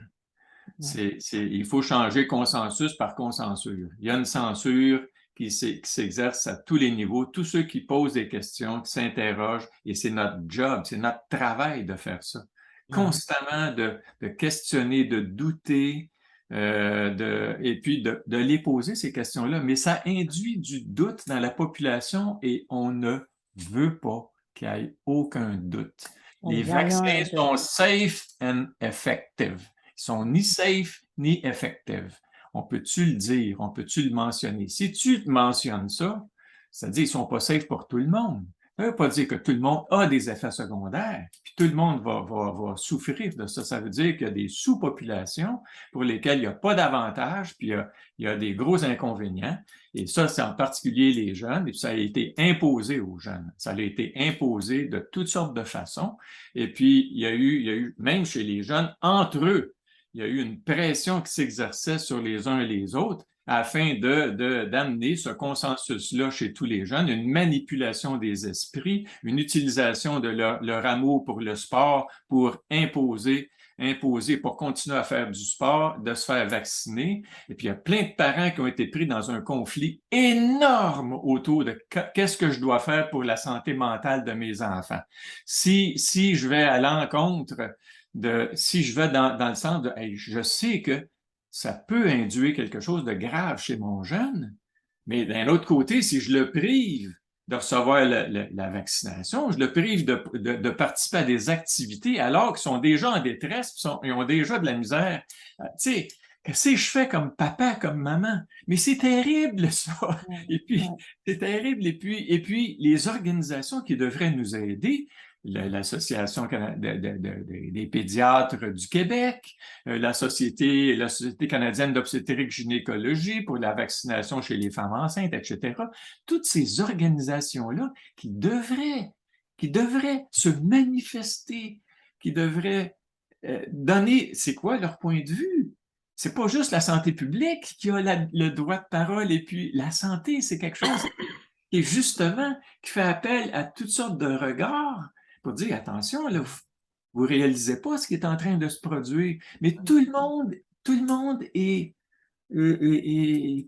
S3: Il faut changer consensus par consensure. Il y a une censure qui s'exerce à tous les niveaux, tous ceux qui posent des questions, qui s'interrogent, et c'est notre job, c'est notre travail de faire ça. Constamment de questionner, de douter, et puis de les poser, ces questions-là. Mais ça induit du doute dans la population et on ne veut pas qu'il y ait aucun doute. Les vaccins sont safe and effective. Ils sont ni safe ni effective. On peut-tu le dire? On peut-tu le mentionner? Si tu mentionnes ça, c'est-à-dire qu'ils ne sont pas safe pour tout le monde. Ça ne veut pas dire que tout le monde a des effets secondaires, puis tout le monde va souffrir de ça. Ça veut dire qu'il y a des sous-populations pour lesquelles il n'y a pas d'avantage, puis il y a des gros inconvénients. Et ça, c'est en particulier les jeunes, et puis ça a été imposé aux jeunes. Ça a été imposé de toutes sortes de façons. Et puis, il y a eu, même chez les jeunes, entre eux, il y a eu une pression qui s'exerçait sur les uns et les autres afin d'amener ce consensus-là chez tous les jeunes, une manipulation des esprits, une utilisation de leur amour pour le sport pour imposer pour continuer à faire du sport, de se faire vacciner. Et puis, il y a plein de parents qui ont été pris dans un conflit énorme autour de qu'est-ce que je dois faire pour la santé mentale de mes enfants. Si je vais à l'encontre si je vais dans le sens de hey, je sais que ça peut induire quelque chose de grave chez mon jeune, mais d'un autre côté, si je le prive de recevoir la vaccination, je le prive de participer à des activités alors qu'ils sont déjà en détresse, ils ont déjà de la misère. Tu sais, qu'est-ce que je fais comme papa, comme maman? Mais c'est terrible, ça. Et puis, c'est terrible. Et puis, les organisations qui devraient nous aider, l'Association des pédiatres du Québec, la Société canadienne d'obstétrique-gynécologie pour la vaccination chez les femmes enceintes, etc. Toutes ces organisations-là qui devraient se manifester, qui devraient donner, c'est quoi leur point de vue? C'est pas juste la santé publique qui a le droit de parole, et puis la santé, c'est quelque chose qui est justement, qui fait appel à toutes sortes de regards pour dire, attention, là, vous réalisez pas ce qui est en train de se produire. Mais tout le monde est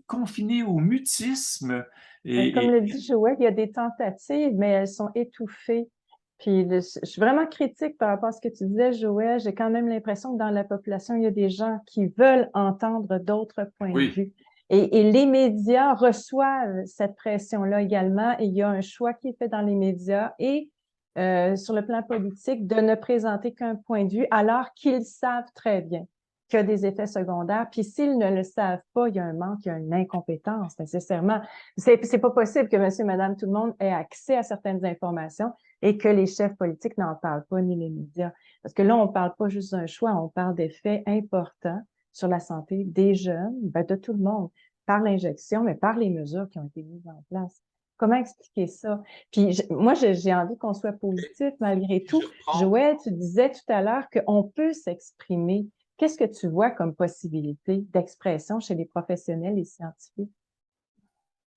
S3: confiné au mutisme.
S1: Comme le dit Joël, il y a des tentatives, mais elles sont étouffées. Puis je suis vraiment critique par rapport à ce que tu disais, Joël. J'ai quand même l'impression que dans la population, il y a des gens qui veulent entendre d'autres points de vue. Et les médias reçoivent cette pression-là également. Et il y a un choix qui est fait dans les médias et sur le plan politique de ne présenter qu'un point de vue, alors qu'ils savent très bien qu'il y a des effets secondaires. Puis s'ils ne le savent pas, il y a un manque, il y a une incompétence, nécessairement. C'est pas possible que monsieur, madame, tout le monde ait accès à certaines informations et que les chefs politiques n'en parlent pas, ni les médias. Parce que là, on parle pas juste d'un choix, on parle d'effets importants sur la santé des jeunes, ben de tout le monde, par l'injection, mais par les mesures qui ont été mises en place. Comment expliquer ça? Puis moi, j'ai envie qu'on soit positif malgré tout. Joël, tu disais tout à l'heure qu'on peut s'exprimer. Qu'est-ce que tu vois comme possibilité d'expression chez les professionnels et scientifiques?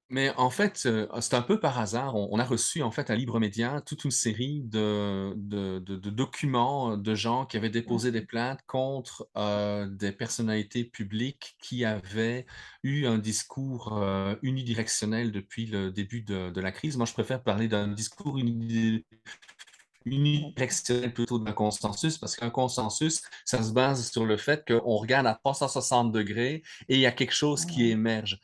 S2: Mais en fait, c'est un peu par hasard. On a reçu en fait à Libre Média toute une série de documents de gens qui avaient déposé des plaintes contre des personnalités publiques qui avaient eu un discours unidirectionnel depuis le début de la crise. Moi, je préfère parler d'un discours unidirectionnel plutôt d'un consensus, parce qu'un consensus, ça se base sur le fait qu'on regarde à 360 degrés et il y a quelque chose qui émerge.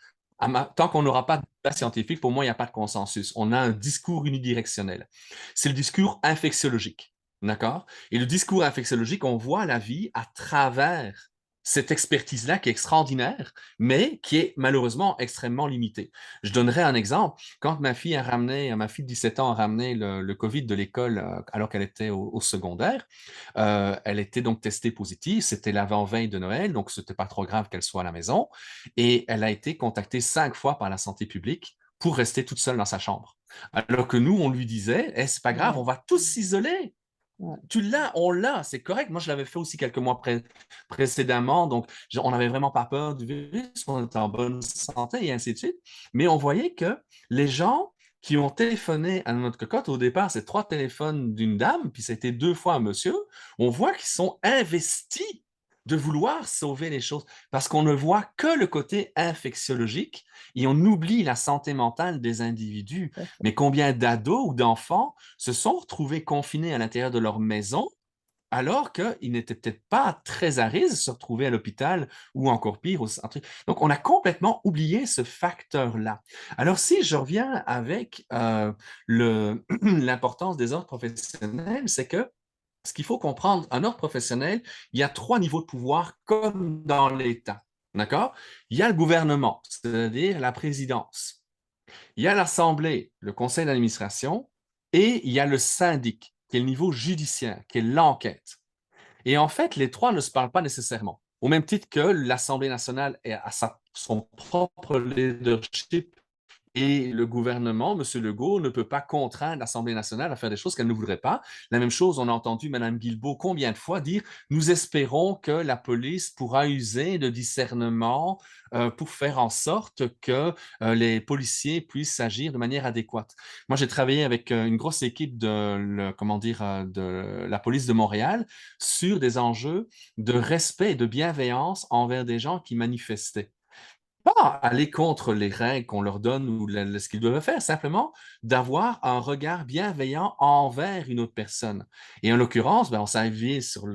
S2: Tant qu'on n'aura pas scientifique, pour moi, il n'y a pas de consensus. On a un discours unidirectionnel. C'est le discours infectiologique, d'accord? Et le discours infectiologique, on voit la vie à travers cette expertise-là qui est extraordinaire, mais qui est malheureusement extrêmement limitée. Je donnerai un exemple. Quand ma fille de 17 ans a ramené le COVID de l'école alors qu'elle était au secondaire, elle était donc testée positive. C'était l'avant-veille de Noël, donc c'était pas trop grave qu'elle soit à la maison. Et elle a été contactée 5 fois par la santé publique pour rester toute seule dans sa chambre. Alors que nous, on lui disait, eh, c'est pas grave,
S1: Ouais.
S2: on va tous s'isoler.
S1: Ouais.
S2: Tu l'as, on l'a, c'est correct. Moi, je l'avais fait aussi quelques mois précédemment, donc on n'avait vraiment pas peur du virus, on était en bonne santé et ainsi de suite. Mais on voyait que les gens qui ont téléphoné à notre cocotte, au départ, c'est 3 téléphones d'une dame, puis c'était 2 fois un monsieur, on voit qu'ils sont investis de vouloir sauver les choses, parce qu'on ne voit que le côté infectiologique et on oublie la santé mentale des individus.
S1: Tout à fait.
S2: Mais combien d'ados ou d'enfants se sont retrouvés confinés à l'intérieur de leur maison alors qu'ils n'étaient peut-être pas très à risque de se retrouver à l'hôpital ou encore pire. Donc, on a complètement oublié ce facteur-là. Alors, si je reviens avec l'importance des ordres professionnels, c'est que ce qu'il faut comprendre, un ordre professionnel, il y a 3 niveaux de pouvoir comme dans l'État. D'accord? Il y a le gouvernement, c'est-à-dire la présidence. Il y a l'Assemblée, le conseil d'administration, et il y a le syndic, qui est le niveau judiciaire, qui est l'enquête. Et en fait, les 3 ne se parlent pas nécessairement. Au même titre que l'Assemblée nationale a son propre leadership et le gouvernement, M. Legault, ne peut pas contraindre l'Assemblée nationale à faire des choses qu'elle ne voudrait pas. La même chose, on a entendu Mme Guilbeault combien de fois dire « Nous espérons que la police pourra user de discernement pour faire en sorte que les policiers puissent agir de manière adéquate. » Moi, j'ai travaillé avec une grosse équipe de la police de Montréal sur des enjeux de respect et de bienveillance envers des gens qui manifestaient. Pas aller contre les règles qu'on leur donne ou ce qu'ils doivent faire, simplement d'avoir un regard bienveillant envers une autre personne. Et en l'occurrence, ben, ça a dévié sur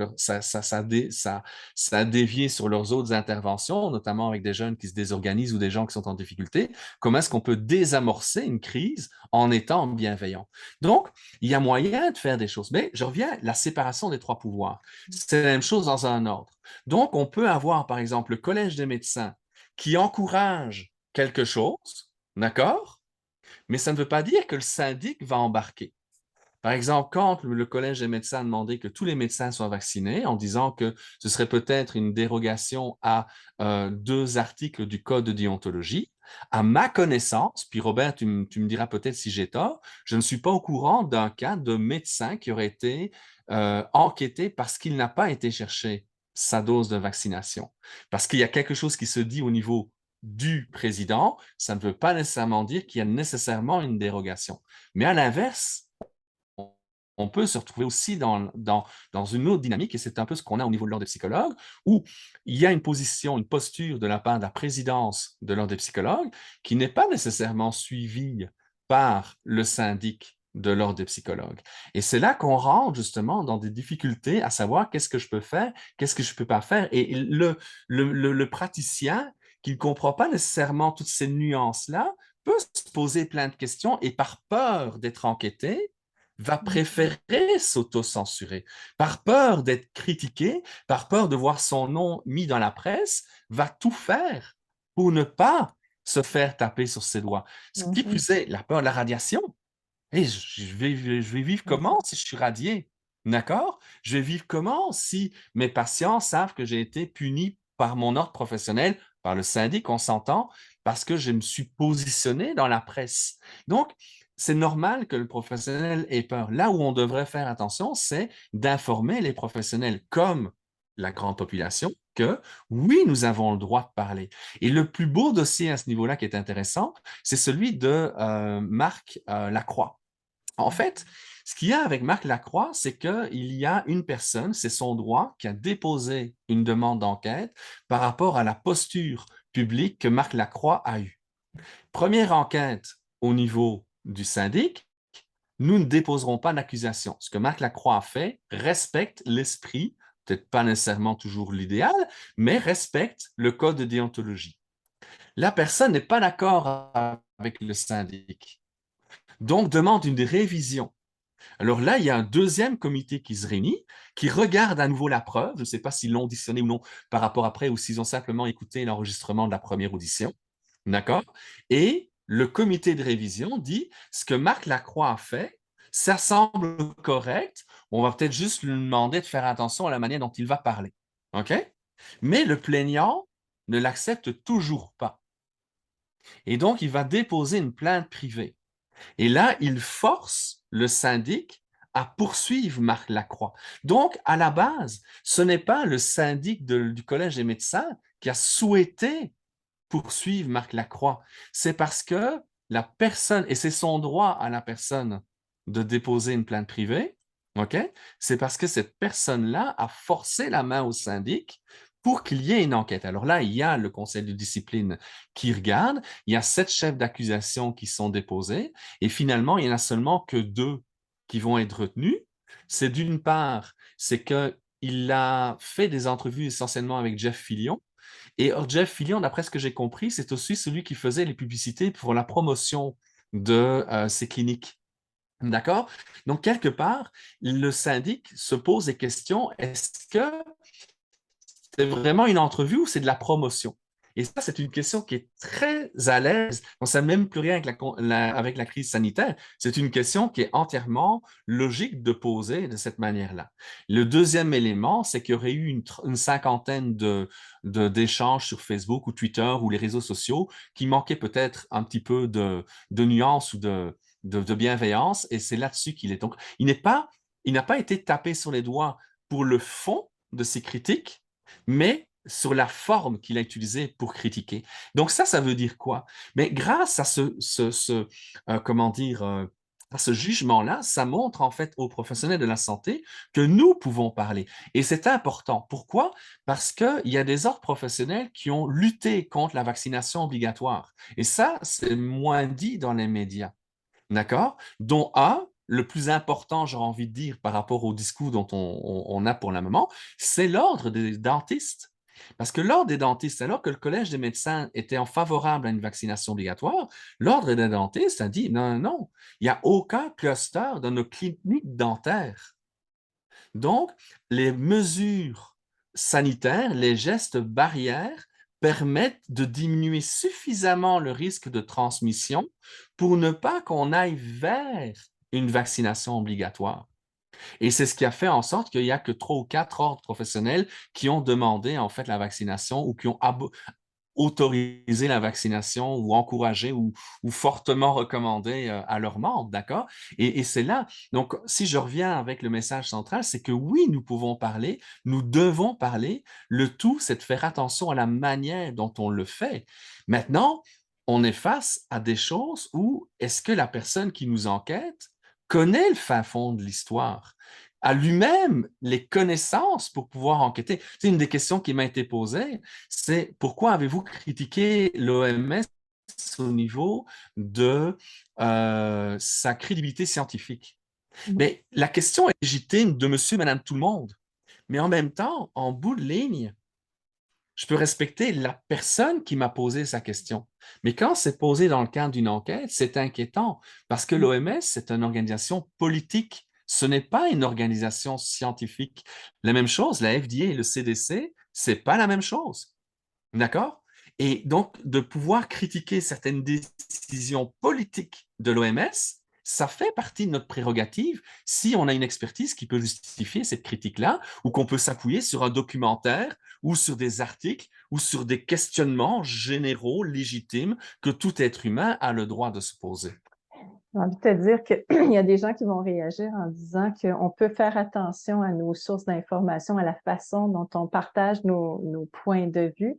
S2: leurs autres interventions, notamment avec des jeunes qui se désorganisent ou des gens qui sont en difficulté. Comment est-ce qu'on peut désamorcer une crise en étant bienveillant? Donc, il y a moyen de faire des choses. Mais je reviens à la séparation des 3 pouvoirs. C'est la même chose dans un ordre. Donc, on peut avoir, par exemple, le Collège des médecins qui encourage quelque chose, d'accord? Mais ça ne veut pas dire que le syndic va embarquer. Par exemple, quand le Collège des médecins a demandé que tous les médecins soient vaccinés, en disant que ce serait peut-être une dérogation à 2 articles du Code de déontologie, à ma connaissance, puis Robert, tu me diras peut-être si j'ai tort, je ne suis pas au courant d'un cas de médecin qui aurait été enquêté parce qu'il n'a pas été chercher sa dose de vaccination. Parce qu'il y a quelque chose qui se dit au niveau du président, ça ne veut pas nécessairement dire qu'il y a nécessairement une dérogation. Mais à l'inverse, on peut se retrouver aussi dans une autre dynamique, et c'est un peu ce qu'on a au niveau de l'ordre des psychologues, où il y a une posture de la part de la présidence de l'ordre des psychologues qui n'est pas nécessairement suivie par le syndic de l'ordre des psychologues. Et c'est là qu'on rentre justement dans des difficultés à savoir qu'est-ce que je peux faire, qu'est-ce que je ne peux pas faire. Et le praticien qui ne comprend pas nécessairement toutes ces nuances-là peut se poser plein de questions et par peur d'être enquêté, va préférer s'auto-censurer. Par peur d'être critiqué, par peur de voir son nom mis dans la presse, va tout faire pour ne pas se faire taper sur ses doigts. Ce qui
S1: Mhm.
S2: plus est, la peur de la radiation. Et je vais vivre comment si je suis radié? D'accord? Je vais vivre comment si mes patients savent que j'ai été puni par mon ordre professionnel, par le syndic, on s'entend, parce que je me suis positionné dans la presse. Donc, c'est normal que le professionnel ait peur. Là où on devrait faire attention, c'est d'informer les professionnels comme la grande population que oui, nous avons le droit de parler. Et le plus beau dossier à ce niveau-là qui est intéressant, c'est celui de Marc Lacroix. En fait, ce qu'il y a avec Marc Lacroix, c'est qu'il y a une personne, c'est son droit, qui a déposé une demande d'enquête par rapport à la posture publique que Marc Lacroix a eue. Première enquête au niveau du syndic, nous ne déposerons pas d'accusation. Ce que Marc Lacroix a fait respecte l'esprit, peut-être pas nécessairement toujours l'idéal, mais respecte le code de déontologie. La personne n'est pas d'accord avec le syndic, donc demande une révision. Alors là, il y a un deuxième comité qui se réunit, qui regarde à nouveau la preuve. Je ne sais pas s'ils l'ont auditionné ou non par rapport après, ou s'ils ont simplement écouté l'enregistrement de la première audition. D'accord? Et le comité de révision dit, ce que Marc Lacroix a fait, ça semble correct. On va peut-être juste lui demander de faire attention à la manière dont il va parler. OK? Mais le plaignant ne l'accepte toujours pas. Et donc, il va déposer une plainte privée. Et là, il force le syndic à poursuivre Marc Lacroix. Donc, à la base, ce n'est pas le syndic du Collège des médecins qui a souhaité poursuivre Marc Lacroix. C'est parce que la personne, et c'est son droit à la personne de déposer une plainte privée, OK? C'est parce que cette personne-là a forcé la main au syndic pour qu'il y ait une enquête. Alors là, il y a le conseil de discipline qui regarde, il y a 7 chefs d'accusation qui sont déposés, et finalement, il n'y en a seulement que 2 qui vont être retenus. C'est d'une part, c'est qu'il a fait des entrevues essentiellement avec Jeff Fillion, et Jeff Fillion, d'après ce que j'ai compris, c'est aussi celui qui faisait les publicités pour la promotion de ces cliniques. D'accord? Donc, quelque part, le syndic se pose des questions. Est-ce que c'est vraiment une entrevue ou c'est de la promotion? Et ça, c'est une question qui est très à l'aise. Ça n'a même plus rien avec la crise sanitaire. C'est une question qui est entièrement logique de poser de cette manière-là. Le deuxième élément, c'est qu'il y aurait eu une cinquantaine d'échanges sur Facebook ou Twitter ou les réseaux sociaux qui manquaient peut-être un petit peu de nuance ou de bienveillance. Et c'est là-dessus qu'il est. Donc, il n'a pas été tapé sur les doigts pour le fond de ses critiques, mais sur la forme qu'il a utilisée pour critiquer. Donc ça veut dire quoi? Mais grâce à comment dire, à ce jugement-là, ça montre en fait aux professionnels de la santé que nous pouvons parler. Et c'est important. Pourquoi? Parce qu'il y a des ordres professionnels qui ont lutté contre la vaccination obligatoire. Et ça, c'est moins dit dans les médias. D'accord? Dont un, le plus important, j'aurais envie de dire, par rapport au discours dont on a pour le moment, c'est l'ordre des dentistes. Parce que l'ordre des dentistes, alors que le Collège des médecins était en favorable à une vaccination obligatoire, l'ordre des dentistes a dit non, non, non, il n'y a aucun cluster dans nos cliniques dentaires. Donc, les mesures sanitaires, les gestes barrières permettent de diminuer suffisamment le risque de transmission pour ne pas qu'on aille vers une vaccination obligatoire. Et c'est ce qui a fait en sorte qu'il n'y a que 3 ou 4 ordres professionnels qui ont demandé en fait la vaccination ou qui ont autoriser la vaccination ou encourager ou fortement recommander à leurs membres, d'accord? Et c'est là, donc si je reviens avec le message central, c'est que oui, nous pouvons parler, nous devons parler, le tout, c'est de faire attention à la manière dont on le fait. Maintenant, on est face à des choses où est-ce que la personne qui nous enquête connaît le fin fond de l'histoire? A lui-même les connaissances pour pouvoir enquêter. C'est une des questions qui m'a été posée, c'est pourquoi avez-vous critiqué l'OMS au niveau de sa crédibilité scientifique? Mais la question est légitime de monsieur, madame, tout le monde. Mais en même temps, en bout de ligne, je peux respecter la personne qui m'a posé sa question. Mais quand c'est posé dans le cadre d'une enquête, c'est inquiétant parce que l'OMS, c'est une organisation politique. Ce n'est pas une organisation scientifique. La même chose, la FDA et le CDC, c'est pas la même chose. D'accord? Et donc, de pouvoir critiquer certaines décisions politiques de l'OMS, ça fait partie de notre prérogative si on a une expertise qui peut justifier cette critique-là ou qu'on peut s'appuyer sur un documentaire ou sur des articles ou sur des questionnements généraux, légitimes, que tout être humain a le droit de se poser.
S1: J'ai envie de te dire qu'il y a des gens qui vont réagir en disant qu'on peut faire attention à nos sources d'information, à la façon dont on partage nos points de vue,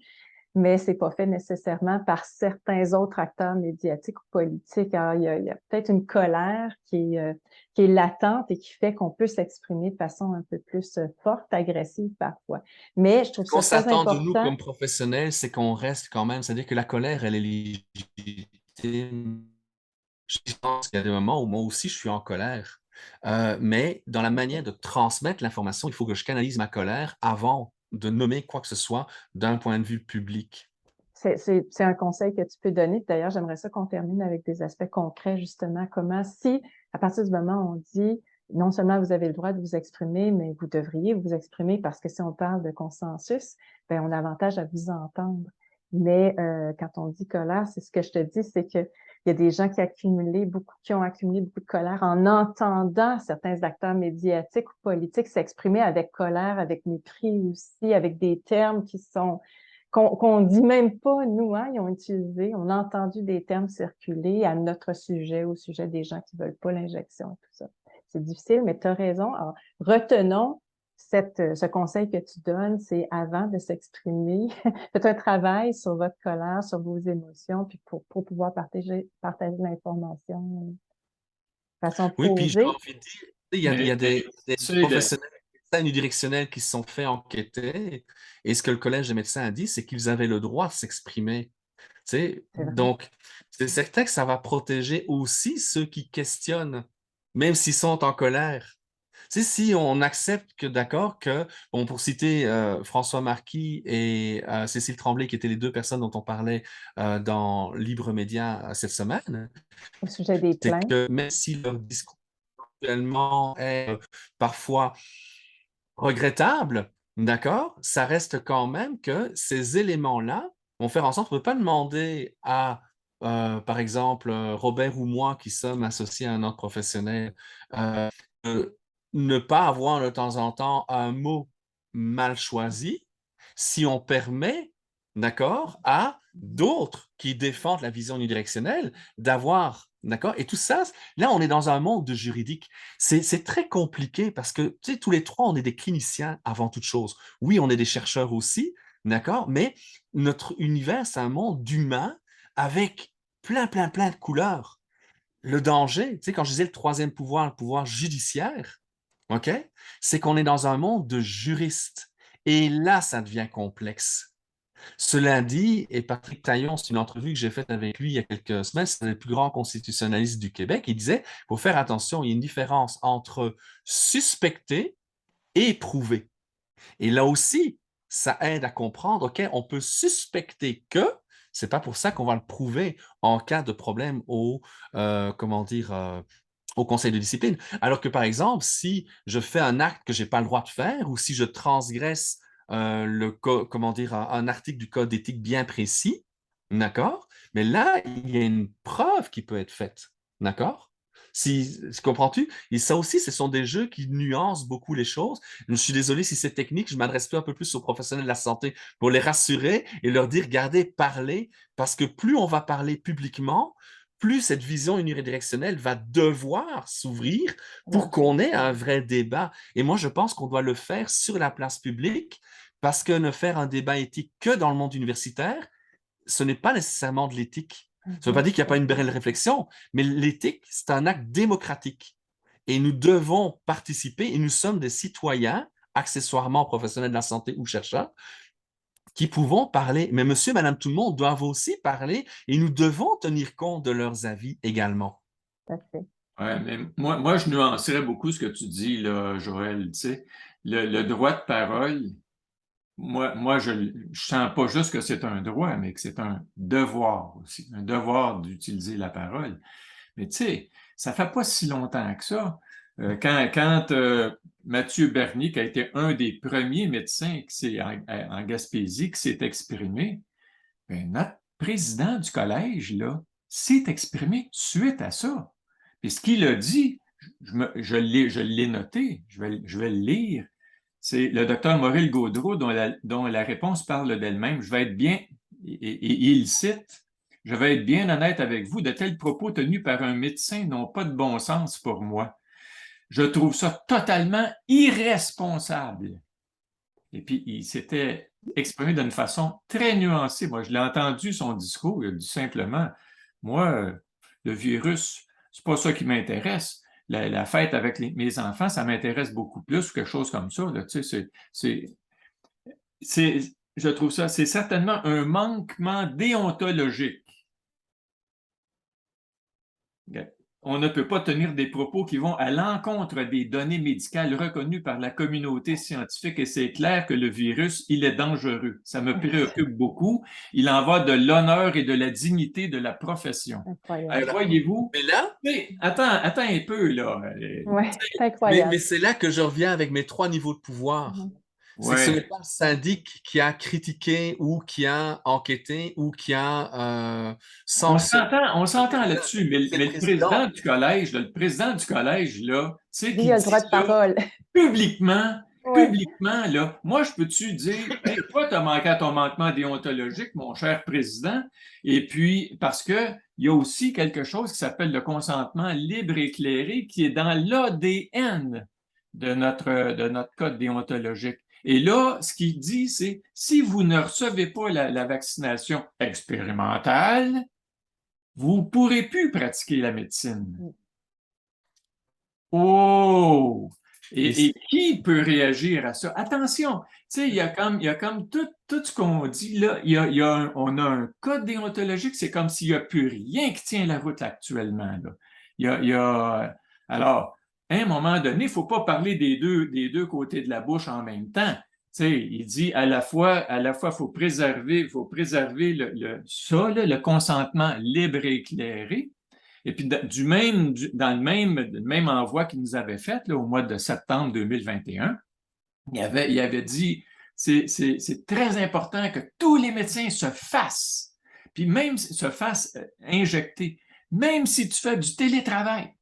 S1: mais c'est pas fait nécessairement par certains autres acteurs médiatiques ou politiques. Alors, il y a peut-être une colère qui est latente et qui fait qu'on peut s'exprimer de façon un peu plus forte, agressive parfois. Mais je trouve
S2: Ce qu'on
S1: ça très
S2: s'attend de nous
S1: important.
S2: comme professionnels, c'est qu'on reste quand même, c'est-à-dire que la colère, elle est légitime. Je pense qu'il y a des moments où moi aussi je suis en colère. Mais dans la manière de transmettre l'information, il faut que je canalise ma colère avant de nommer quoi que ce soit d'un point de vue public.
S1: c'est un conseil que tu peux donner. D'ailleurs, j'aimerais ça qu'on termine avec des aspects concrets, justement. Comment, si, à partir du moment où on dit, non seulement vous avez le droit de vous exprimer, mais vous devriez vous exprimer parce que si on parle de consensus, ben, on a avantage à vous entendre. Mais quand on dit colère, c'est ce que je te dis, c'est que il y a des gens qui ont accumulé beaucoup de colère en entendant certains acteurs médiatiques ou politiques s'exprimer avec colère, avec mépris aussi, avec des termes qui sont qu'on dit même pas, nous, hein, ils ont utilisé, on a entendu des termes circuler à notre sujet, au sujet des gens qui veulent pas l'injection et tout ça. C'est difficile, mais tu as raison. Alors, retenons ce conseil que tu donnes, c'est avant de s'exprimer, faites un travail sur votre colère, sur vos émotions, puis pour pouvoir partager l'information de façon
S2: Oui, puis j'ai
S1: posée.
S2: envie de dire, il y a des
S3: tu sais,
S2: professionnels médecins unidirectionnels qui se sont fait enquêter, et ce que le Collège des médecins a dit, c'est qu'ils avaient le droit de s'exprimer. Tu sais,
S1: C'est vrai.
S2: donc, c'est certain que ça va protéger aussi ceux qui questionnent, même s'ils sont en colère. Tu sais, si on accepte que, d'accord, que, bon, pour citer François Marquis et Cécile Tremblay, qui étaient les deux personnes dont on parlait dans Libre Média cette semaine,
S1: Au sujet des
S2: c'est
S1: plaintes.
S2: que même si leur discours actuellement est parfois regrettable, d'accord, ça reste quand même que ces éléments-là vont faire en sorte qu'on ne peut pas demander à, par exemple, Robert ou moi qui sommes associés à un ordre professionnel, de ne pas avoir de temps en temps un mot mal choisi si on permet, d'accord, à d'autres qui défendent la vision unidirectionnelle d'avoir, d'accord, et tout ça, là, on est dans un monde de juridique. C'est très compliqué parce que, tu sais, tous les trois, on est des cliniciens avant toute chose. Oui, on est des chercheurs aussi, d'accord, mais notre univers, c'est un monde d'humains avec plein de couleurs. Le danger, tu sais, quand je disais le pouvoir judiciaire, OK, c'est qu'on est dans un monde de juristes. Et là, ça devient complexe. Cela dit, et Patrick Taillon, c'est une entrevue que j'ai faite avec lui il y a quelques semaines, c'est le plus grand constitutionnaliste du Québec, il disait, il faut faire attention, il y a une différence entre suspecter et prouver. Et là aussi, ça aide à comprendre, OK, on peut suspecter que, c'est pas pour ça qu'on va le prouver en cas de problème comment dire, au conseil de discipline. Alors que, par exemple, si je fais un acte que j'ai pas le droit de faire ou si je transgresse comment dire, un article du code d'éthique bien précis, d'accord? Mais là, il y a une preuve qui peut être faite, d'accord? Comprends-tu? Et ça aussi, ce sont des jeux qui nuancent beaucoup les choses. Je suis désolé si c'est technique, je m'adresse un peu plus aux professionnels de la santé pour les rassurer et leur dire, regardez, parlez, parce que plus on va parler publiquement, plus cette vision unidirectionnelle va devoir s'ouvrir pour qu'on ait un vrai débat. Et moi, je pense qu'on doit le faire sur la place publique parce que ne faire un débat éthique que dans le monde universitaire, ce n'est pas nécessairement de l'éthique. Ça ne veut pas dire qu'il n'y a pas une belle réflexion, mais l'éthique, c'est un acte démocratique. Et nous devons participer, et nous sommes des citoyens, accessoirement professionnels de la santé ou chercheurs, qui pouvons parler. Mais monsieur, madame, tout le monde doivent aussi parler et nous devons tenir compte de leurs avis également.
S1: Parfait.
S3: Ouais, mais moi, je nuancerais beaucoup ce que tu dis, là, Joël. Tu sais, le droit de parole, moi, je sens pas juste que c'est un droit, mais que c'est un devoir aussi, un devoir d'utiliser la parole. Mais tu sais, ça fait pas si longtemps que ça. Quand Mathieu Bernier, qui a été un des premiers médecins en Gaspésie, qui s'est exprimé, ben, notre président du collège, là, s'est exprimé suite à ça. Puis ce qu'il a dit, je l'ai noté, je vais le lire. C'est le docteur Maurice Gaudreau dont la réponse parle d'elle-même. Je vais être bien, et il cite, je vais être bien honnête avec vous, de tels propos tenus par un médecin n'ont pas de bon sens pour moi. Je trouve ça totalement irresponsable. Et puis, il s'était exprimé d'une façon très nuancée. Moi, je l'ai entendu, son discours, il a dit simplement, moi, le virus, c'est pas ça qui m'intéresse. La fête avec mes enfants, ça m'intéresse beaucoup plus, ou quelque chose comme ça. Là. Tu sais, je trouve ça, c'est certainement un manquement déontologique. on ne peut pas tenir des propos qui vont à l'encontre des données médicales reconnues par la communauté scientifique et c'est clair que le virus, il est dangereux. Ça me préoccupe beaucoup. Il en va de l'honneur et de la dignité de la profession.
S1: Incroyable.
S3: Voyez-vous,
S2: Mais là,
S3: attends un peu, là.
S1: Ouais, c'est
S2: mais
S1: incroyable.
S2: c'est là que je reviens avec mes 3 niveaux de pouvoir.
S1: Mhm.
S2: C'est que ce n'est
S3: Ouais.
S2: pas le syndic qui a critiqué ou qui a enquêté ou qui a sanctionné.
S3: On s'entend là-dessus,
S2: C'est
S3: mais
S2: le
S3: le président
S2: président.
S3: du collège, là, le président du collège, là, tu sais,
S1: Lui,
S3: qui
S1: il a le
S3: dit,
S1: droit de
S3: là,
S1: parole.
S3: publiquement,
S1: Ouais.
S3: publiquement, là, moi, je peux-tu dire, hey, toi, tu as manqué à ton manquement déontologique, mon cher président, et puis, parce que il y a aussi quelque chose qui s'appelle le consentement libre et éclairé qui est dans l'ADN de notre code déontologique. Et là, ce qu'il dit, c'est si vous ne recevez pas la vaccination expérimentale, vous ne pourrez plus pratiquer la médecine. Oh! Et qui peut réagir à ça? Attention, tu sais, il y a comme tout ce qu'on dit là, on a un code déontologique, c'est comme s'il n'y a plus rien qui tient la route actuellement, là. Alors, à un moment donné, il ne faut pas parler des deux côtés de la bouche en même temps. Tu sais, il dit à la fois, faut préserver ça, là, le consentement libre et éclairé, et puis, dans le même envoi qu'il nous avait fait là, au mois de septembre 2021, il avait dit c'est très important que tous les médecins se fassent, puis même se fassent injecter, même si tu fais du télétravail.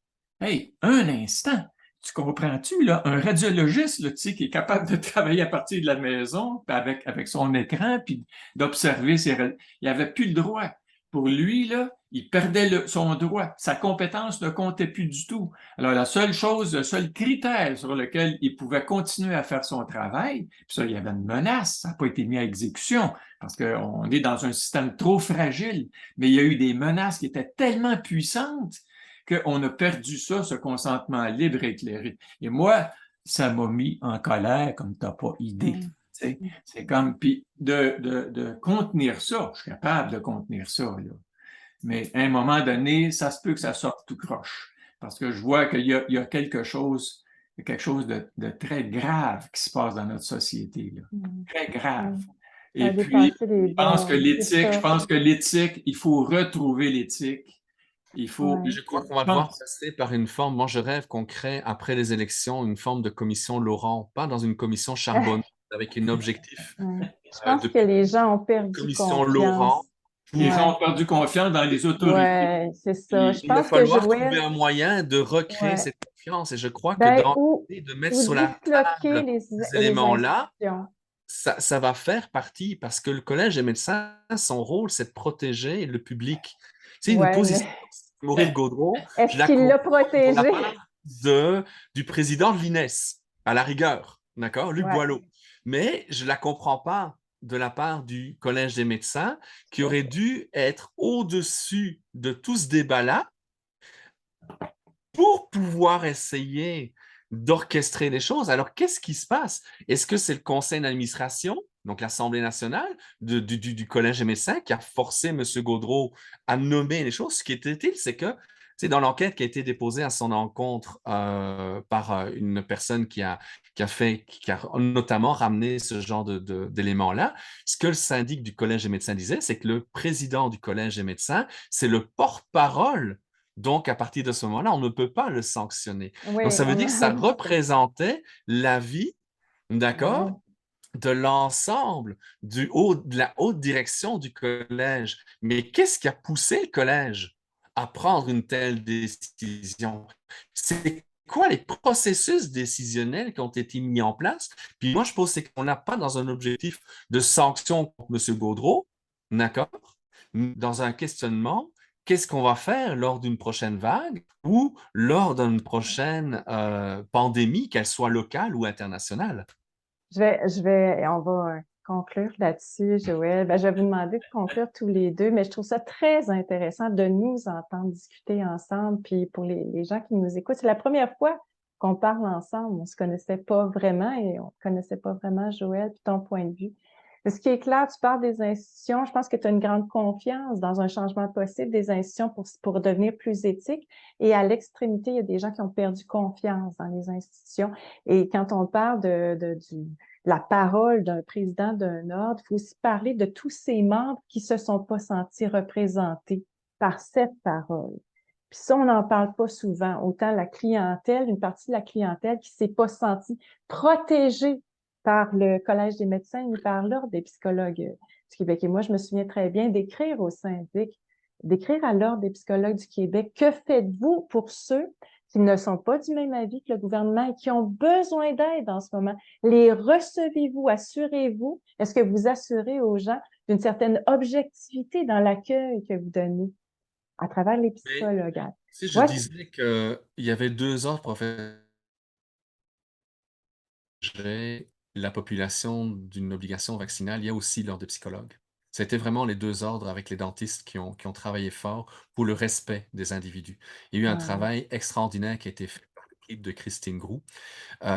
S3: Hey, un instant, tu comprends-tu, là, un radiologiste là, tu sais, qui est capable de travailler à partir de la maison avec son écran, puis d'observer il n'avait plus le droit. Pour lui, là, il perdait son droit. Sa compétence ne comptait plus du tout. Alors, le seul critère sur lequel il pouvait continuer à faire son travail, puis ça, il y avait une menace, ça n'a pas été mis à exécution parce qu'on est dans un système trop fragile, mais il y a eu des menaces qui étaient tellement puissantes qu'on a perdu ça, ce consentement libre et éclairé. Et moi, ça m'a mis en colère comme tu n'as pas idée. C'est comme, puis de contenir ça, je suis capable de contenir ça, là. Mais à un moment donné, ça se peut que ça sorte tout croche. Parce que je vois qu'il y a quelque chose de très grave qui se passe dans notre société, là. Très grave.
S1: Ça a
S3: Et puis,
S1: dépassé les bornes. C'est
S3: je
S1: ça.
S3: pense que l'éthique, il faut retrouver l'éthique. Il faut,
S1: Ouais.
S2: Je crois qu'on va
S3: je
S2: devoir
S3: pense,
S2: passer par une forme, moi je rêve qu'on crée après les élections une forme de commission Laurent, pas dans une commission charbonneuse avec un objectif
S1: Ouais. Je pense
S2: de
S1: que les gens ont
S2: une
S1: perdu
S2: commission Laurent.
S1: confiance.
S3: les gens
S1: Ouais.
S3: ont perdu confiance dans les autorités.
S1: Ouais, c'est ça. Je
S3: Puis,
S2: Il va
S1: pense que
S2: falloir trouver
S1: Joël,
S2: un moyen de recréer
S1: ouais.
S2: cette confiance et je crois que
S1: Ben,
S2: de mettre
S1: ou
S2: sur la
S1: disloquer
S2: table ces
S1: les
S2: éléments-là,
S1: institutions.
S2: ça va faire partie parce que le collège des médecins, son rôle, c'est de protéger le public. Tu sais, une
S1: Ouais,
S2: position,
S1: mais
S2: Maurice Gaudreau, je
S1: est-ce
S2: la
S1: qu'il l'a
S2: comprends de la
S1: protégé?
S2: part du président de l'INES, à la rigueur, d'accord, Luc
S1: Ouais.
S2: Boileau. Mais je la comprends pas de la part du collège des médecins qui aurait dû être au-dessus de tout ce débat-là pour pouvoir essayer d'orchestrer les choses. Alors, qu'est-ce qui se passe? Est-ce que c'est le conseil d'administration, donc l'Assemblée nationale du Collège des médecins, qui a forcé M. Gaudreau à nommer les choses? Ce qui est utile, c'est que c'est dans l'enquête qui a été déposée à son encontre par une personne qui a notamment ramené ce genre d'éléments-là. Ce que le syndic du Collège des médecins disait, c'est que le président du Collège des médecins, c'est le porte-parole. Donc, à partir de ce moment-là, on ne peut pas le sanctionner. Donc,
S1: Oui,
S2: ça veut dire que ça représentait l'avis,
S1: ouais.
S2: d'accord, de l'ensemble de la haute direction du collège. Mais qu'est-ce qui a poussé le collège à prendre une telle décision? C'est quoi les processus décisionnels qui ont été mis en place? Puis moi, je pense qu'on n'a pas dans un objectif de sanction contre M. Gaudreau, d'accord? Dans un questionnement, qu'est-ce qu'on va faire lors d'une prochaine vague ou lors d'une prochaine pandémie, qu'elle soit locale ou internationale?
S1: On va conclure là-dessus, Joël. Ben, je vais vous demander de conclure tous les deux, mais je trouve ça très intéressant de nous entendre discuter ensemble. Puis pour les gens qui nous écoutent, c'est la première fois qu'on parle ensemble. On se connaissait pas vraiment et on connaissait pas vraiment Joël puis ton point de vue. Ce qui est clair, tu parles des institutions. Je pense que tu as une grande confiance dans un changement possible des institutions pour devenir plus éthiques. Et à l'extrémité, il y a des gens qui ont perdu confiance dans les institutions. Et quand on parle la parole d'un président d'un ordre, il faut aussi parler de tous ces membres qui se sont pas sentis représentés par cette parole. Puis ça, on n'en parle pas souvent. Autant la clientèle, une partie de la clientèle qui s'est pas sentie protégée par le Collège des médecins ni par l'Ordre des psychologues du Québec. Et moi, je me souviens très bien d'écrire au syndic, d'écrire à l'Ordre des psychologues du Québec, que faites-vous pour ceux qui ne sont pas du même avis que le gouvernement et qui ont besoin d'aide en ce moment? Les recevez-vous? Assurez-vous? Est-ce que vous assurez aux gens d'une certaine objectivité dans l'accueil que vous donnez à travers les
S2: Mais
S1: psychologues?
S2: si je
S1: Ouais,
S2: disais qu'il y avait 2 ordres professionnels, la population d'une obligation vaccinale, il y a aussi l'ordre des psychologues. Ça a été vraiment les 2 ordres avec les dentistes qui ont travaillé fort pour le respect des individus. Il y a eu un
S1: ouais,
S2: travail extraordinaire qui a été fait par l'équipe de Christine Groux,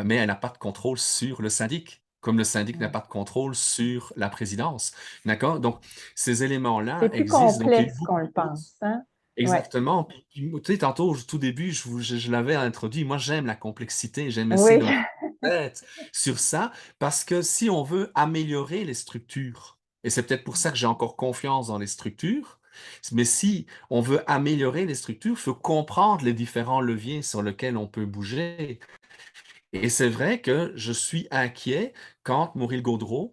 S2: mais elle n'a pas de contrôle sur le syndic, comme le syndic n'a
S1: ouais.
S2: pas de contrôle sur la présidence. D'accord? Donc, ces éléments-là
S1: C'est plus
S2: existent. Donc, il y a eu
S1: complexe qu'on
S2: beaucoup
S1: le
S2: de choses.
S1: pense, hein? Ouais,
S2: Exactement. Puis, tu sais, tantôt, au tout début, je l'avais introduit. Moi, j'aime la complexité. J'aime essayer
S1: oui,
S2: de me faire une tête sur ça parce que si on veut améliorer les structures, et c'est peut-être pour ça que j'ai encore confiance dans les structures, mais si on veut améliorer les structures, il faut comprendre les différents leviers sur lesquels on peut bouger. Et c'est vrai que je suis inquiet quand Maurice Gaudreault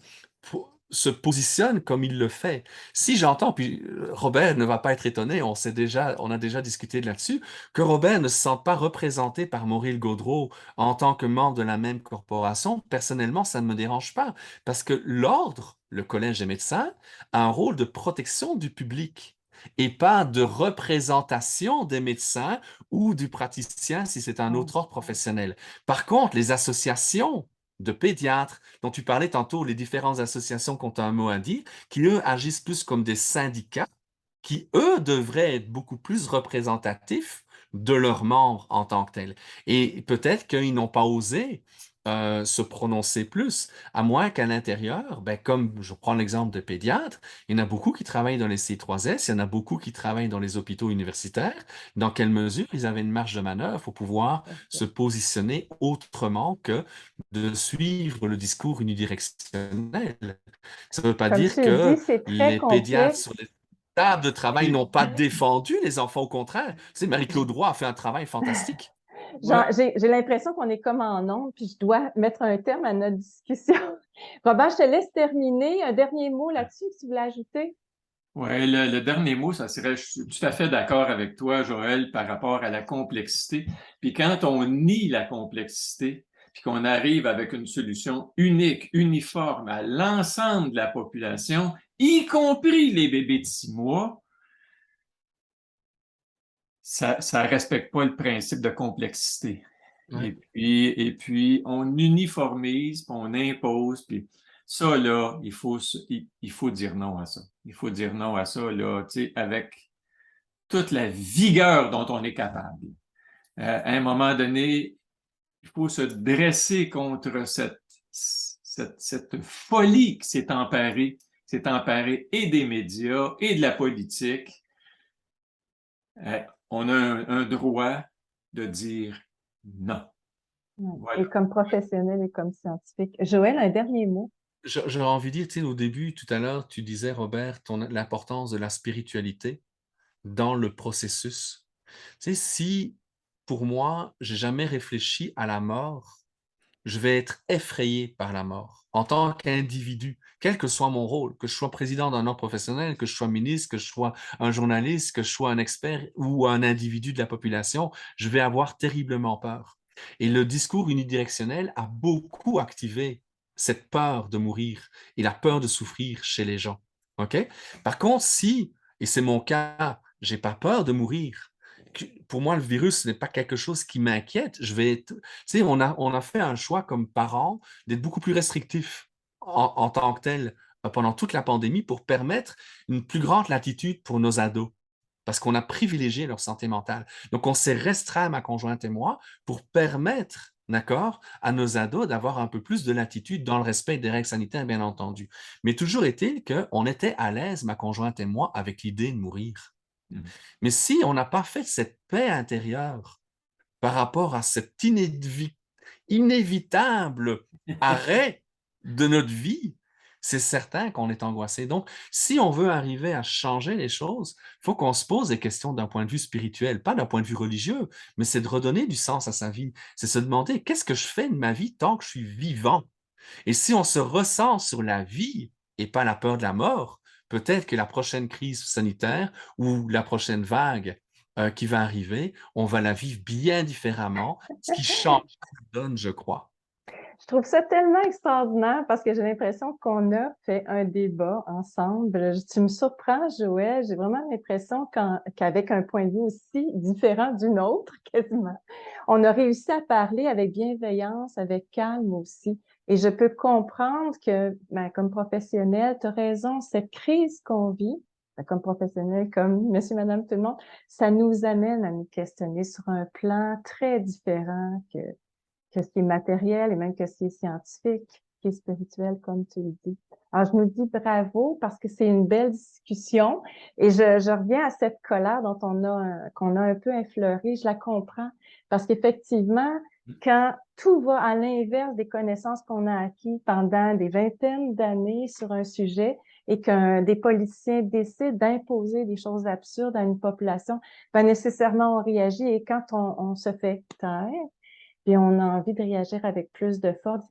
S2: se positionne comme il le fait. Si j'entends, puis Robert ne va pas être étonné, on a déjà discuté de là-dessus, que Robert ne se sente pas représenté par Maurice Gaudreault en tant que membre de la même corporation, personnellement, ça ne me dérange pas, parce que l'ordre, le Collège des médecins, a un rôle de protection du public et pas de représentation des médecins ou du praticien si c'est un
S1: ouais,
S2: autre ordre professionnel. Par contre, les associations de pédiatres dont tu parlais tantôt, les différentes associations qui ont un mot à dire, qui eux agissent plus comme des syndicats, qui eux devraient être beaucoup plus représentatifs de leurs membres en tant que tels. Et peut-être qu'ils n'ont pas osé se prononcer plus, à moins qu'à l'intérieur, ben, comme je prends l'exemple de pédiatres, il y en a beaucoup qui travaillent dans les C3S, il y en a beaucoup qui travaillent dans les hôpitaux universitaires. Dans quelle mesure ils avaient une marge de manœuvre pour pouvoir
S1: tout à
S2: se
S1: fait.
S2: positionner autrement que de suivre le discours unidirectionnel. Ça ne veut pas
S1: Comme
S2: dire
S1: tu le dis,
S2: que
S1: c'est très
S2: les pédiatres sur
S1: complexe.
S2: les tables de travail
S3: Et,
S2: n'ont pas défendu les enfants, au contraire. Tu sais, Marie-Claude Roy a fait un travail fantastique.
S3: ouais,
S1: J'ai l'impression qu'on est comme en onde, puis je dois mettre un terme à notre discussion. Robert, je te laisse terminer. Un dernier mot là-dessus que tu voulais ajouter?
S3: ouais, le dernier mot, ça serait, je suis tout à fait d'accord avec toi, Joël, par rapport à la complexité. Puis quand on nie la complexité, puis qu'on arrive avec une solution unique, uniforme à l'ensemble de la population, y compris les bébés de 6 mois, ça respecte pas le principe de complexité.
S2: Ouais.
S3: Et puis on uniformise, puis on impose, puis ça, là, il faut dire non à ça. Il faut dire non à ça, là, tu sais, avec toute la vigueur dont on est capable. À un moment donné, il faut se dresser contre cette folie qui s'est emparée et des médias et de la politique. On a un droit de dire non.
S1: Ouais. Et
S3: Voilà.
S1: comme professionnel et comme scientifique. Joël, un dernier mot?
S2: J'aurais envie de dire, tu sais, au début, tout à l'heure, tu disais, Robert, l'importance de la spiritualité dans le processus. Tu sais, si, pour moi, j'ai jamais réfléchi à la mort, je vais être effrayé par la mort en tant qu'individu, quel que soit mon rôle, que je sois président d'un ordre professionnel, que je sois ministre, que je sois un journaliste, que je sois un expert ou un individu de la population, je vais avoir terriblement peur. Et le discours unidirectionnel a beaucoup activé cette peur de mourir et la peur de souffrir chez les gens. OK? Par contre, si, et c'est mon cas, j'ai pas peur de mourir, pour moi, le virus n'est pas quelque chose qui m'inquiète. Je vais être, tu sais, on a fait un choix comme parents d'être beaucoup plus restrictifs en tant que tel pendant toute la pandémie pour permettre une plus grande latitude pour nos ados. Parce qu'on a privilégié leur santé mentale. Donc, on s'est restreint, ma conjointe et moi, pour permettre d'accord, à nos ados d'avoir un peu plus de latitude dans le respect des règles sanitaires, bien entendu. Mais toujours est-il qu'on était à l'aise, ma conjointe et moi, avec l'idée de mourir.
S3: Mhm.
S2: Mais si on n'a pas fait cette paix intérieure par rapport à cet inévitable arrêt de notre vie, c'est certain qu'on est angoissé. Donc, si on veut arriver à changer les choses, il faut qu'on se pose des questions d'un point de vue spirituel, pas d'un point de vue religieux, mais c'est de redonner du sens à sa vie. C'est se demander qu'est-ce que je fais de ma vie tant que je suis vivant? Et si on se ressent sur la vie et pas la peur de la mort, peut-être que la prochaine crise sanitaire ou la prochaine vague qui va arriver, on va la vivre bien différemment, ce qui change la donne, je crois.
S1: Je trouve ça tellement extraordinaire parce que j'ai l'impression qu'on a fait un débat ensemble. Tu me surprends, Joël. J'ai vraiment l'impression qu'avec un point de vue aussi différent du nôtre, quasiment, on a réussi à parler avec bienveillance, avec calme aussi. Et je peux comprendre que, ben, comme professionnel, tu as raison, cette crise qu'on vit, ben, comme professionnel, comme monsieur, madame, tout le monde, ça nous amène à nous questionner sur un plan très différent que ce qui est matériel et même que ce qui est scientifique, qui est spirituel, comme tu le dis. Alors, je nous dis bravo parce que c'est une belle discussion et je reviens à cette colère dont qu'on a un peu effleuré. Je la comprends parce qu'effectivement, quand tout va à l'inverse des connaissances qu'on a acquises pendant des vingtaines d'années sur un sujet et que des politiciens décident d'imposer des choses absurdes à une population, ben nécessairement on réagit et quand on se fait taire, puis on a envie de réagir avec plus de force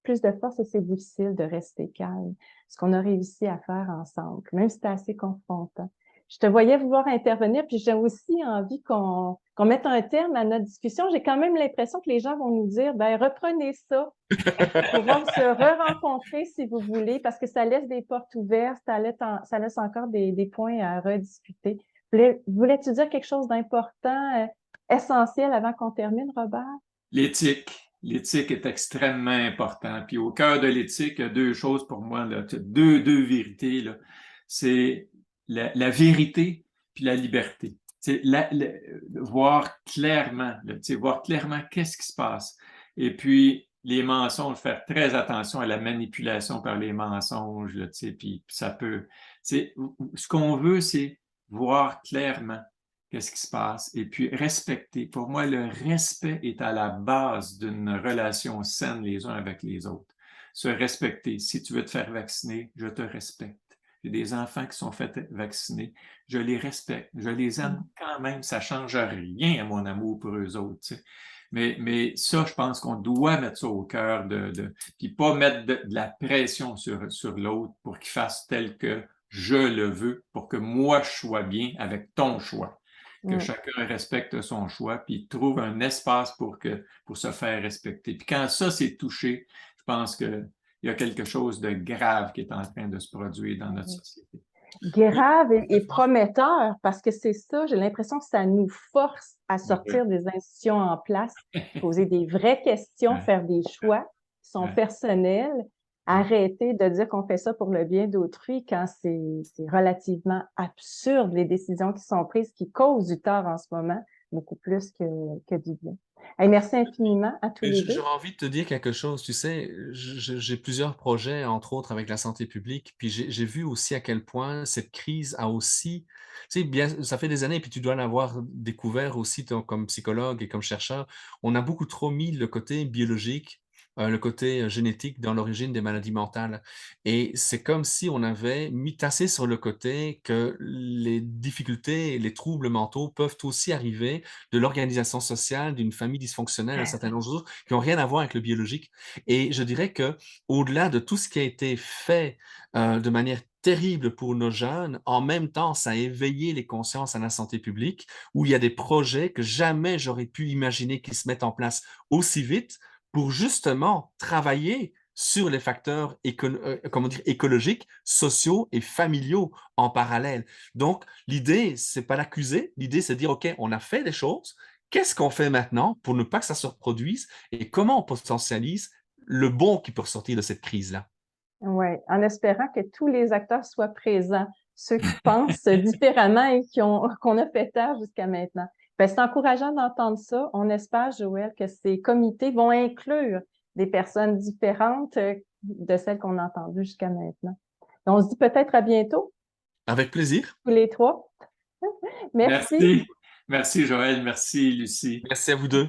S1: et c'est difficile de rester calme. Ce qu'on a réussi à faire ensemble, même si c'était assez confrontant. Je te voyais vouloir intervenir, puis j'ai aussi envie qu'on mette un terme à notre discussion. J'ai quand même l'impression que les gens vont nous dire, ben reprenez ça. On pourra se re-rencontrer si vous voulez, parce que ça laisse des portes ouvertes, ça laisse encore des points à rediscuter. Voulais-tu dire quelque chose d'important, essentiel avant qu'on termine, Robert?
S3: L'éthique. L'éthique est extrêmement important. Puis au cœur de l'éthique, il y a deux choses pour moi, là, deux vérités, là. C'est la vérité puis la liberté. Voir clairement, là, voir clairement qu'est-ce qui se passe. Et puis les mensonges, faire très attention à la manipulation par les mensonges, là, puis ça peut. Ce qu'on veut, c'est voir clairement qu'est-ce qui se passe, et puis respecter. Pour moi, le respect est à la base d'une relation saine les uns avec les autres. Se respecter. Si tu veux te faire vacciner, je te respecte. J'ai des enfants qui sont faits vacciner, je les respecte, je les aime quand même, ça ne change rien à mon amour pour eux autres. Tu sais. Mais ça, je pense qu'on doit mettre ça au cœur puis pas mettre de la pression sur l'autre pour qu'il fasse tel que je le veux, pour que moi je sois bien avec ton choix. Que chacun respecte son choix, puis trouve un espace pour se faire respecter. Puis quand ça c'est touché, je pense qu'il y a quelque chose de grave qui est en train de se produire dans notre société.
S1: Grave et prometteur, parce que c'est ça, j'ai l'impression que ça nous force à sortir des institutions en place, poser des vraies questions, faire des choix qui sont personnels, arrêter de dire qu'on fait ça pour le bien d'autrui quand c'est relativement absurde, les décisions qui sont prises, qui causent du tort en ce moment, beaucoup plus que du bien. Hey, merci infiniment à tous les deux.
S2: J'aurais envie de te dire quelque chose. Tu sais, j'ai plusieurs projets, entre autres avec la santé publique, puis j'ai vu aussi à quel point cette crise a aussi, tu sais, bien, ça fait des années, puis tu dois l'avoir découvert aussi comme psychologue et comme chercheur, on a beaucoup trop mis le côté biologique, le côté génétique dans l'origine des maladies mentales. Et c'est comme si on avait mis tassé sur le côté que les difficultés et les troubles mentaux peuvent aussi arriver de l'organisation sociale, d'une famille dysfonctionnelle, un certain nombre de choses qui n'ont rien à voir avec le biologique. Et je dirais que au-delà de tout ce qui a été fait de manière terrible pour nos jeunes, en même temps, ça a éveillé les consciences à la santé publique, où il y a des projets que jamais j'aurais pu imaginer qu'ils se mettent en place aussi vite pour justement travailler sur les facteurs comment dire, écologiques, sociaux et familiaux en parallèle. Donc, l'idée, c'est pas l'accuser, l'idée, c'est de dire, OK, on a fait des choses, qu'est-ce qu'on fait maintenant pour ne pas que ça se reproduise et comment on potentialise le bon qui peut ressortir de cette crise-là?
S1: Oui, en espérant que tous les acteurs soient présents, ceux qui pensent différemment et qu'on a fait taire jusqu'à maintenant. Ben, c'est encourageant d'entendre ça. On espère, Joël, que ces comités vont inclure des personnes différentes de celles qu'on a entendues jusqu'à maintenant. On se dit peut-être à bientôt,
S2: Avec plaisir.
S1: tous les trois. Merci.
S3: Merci. Merci, Joël. Merci, Lucie.
S2: Merci à vous deux.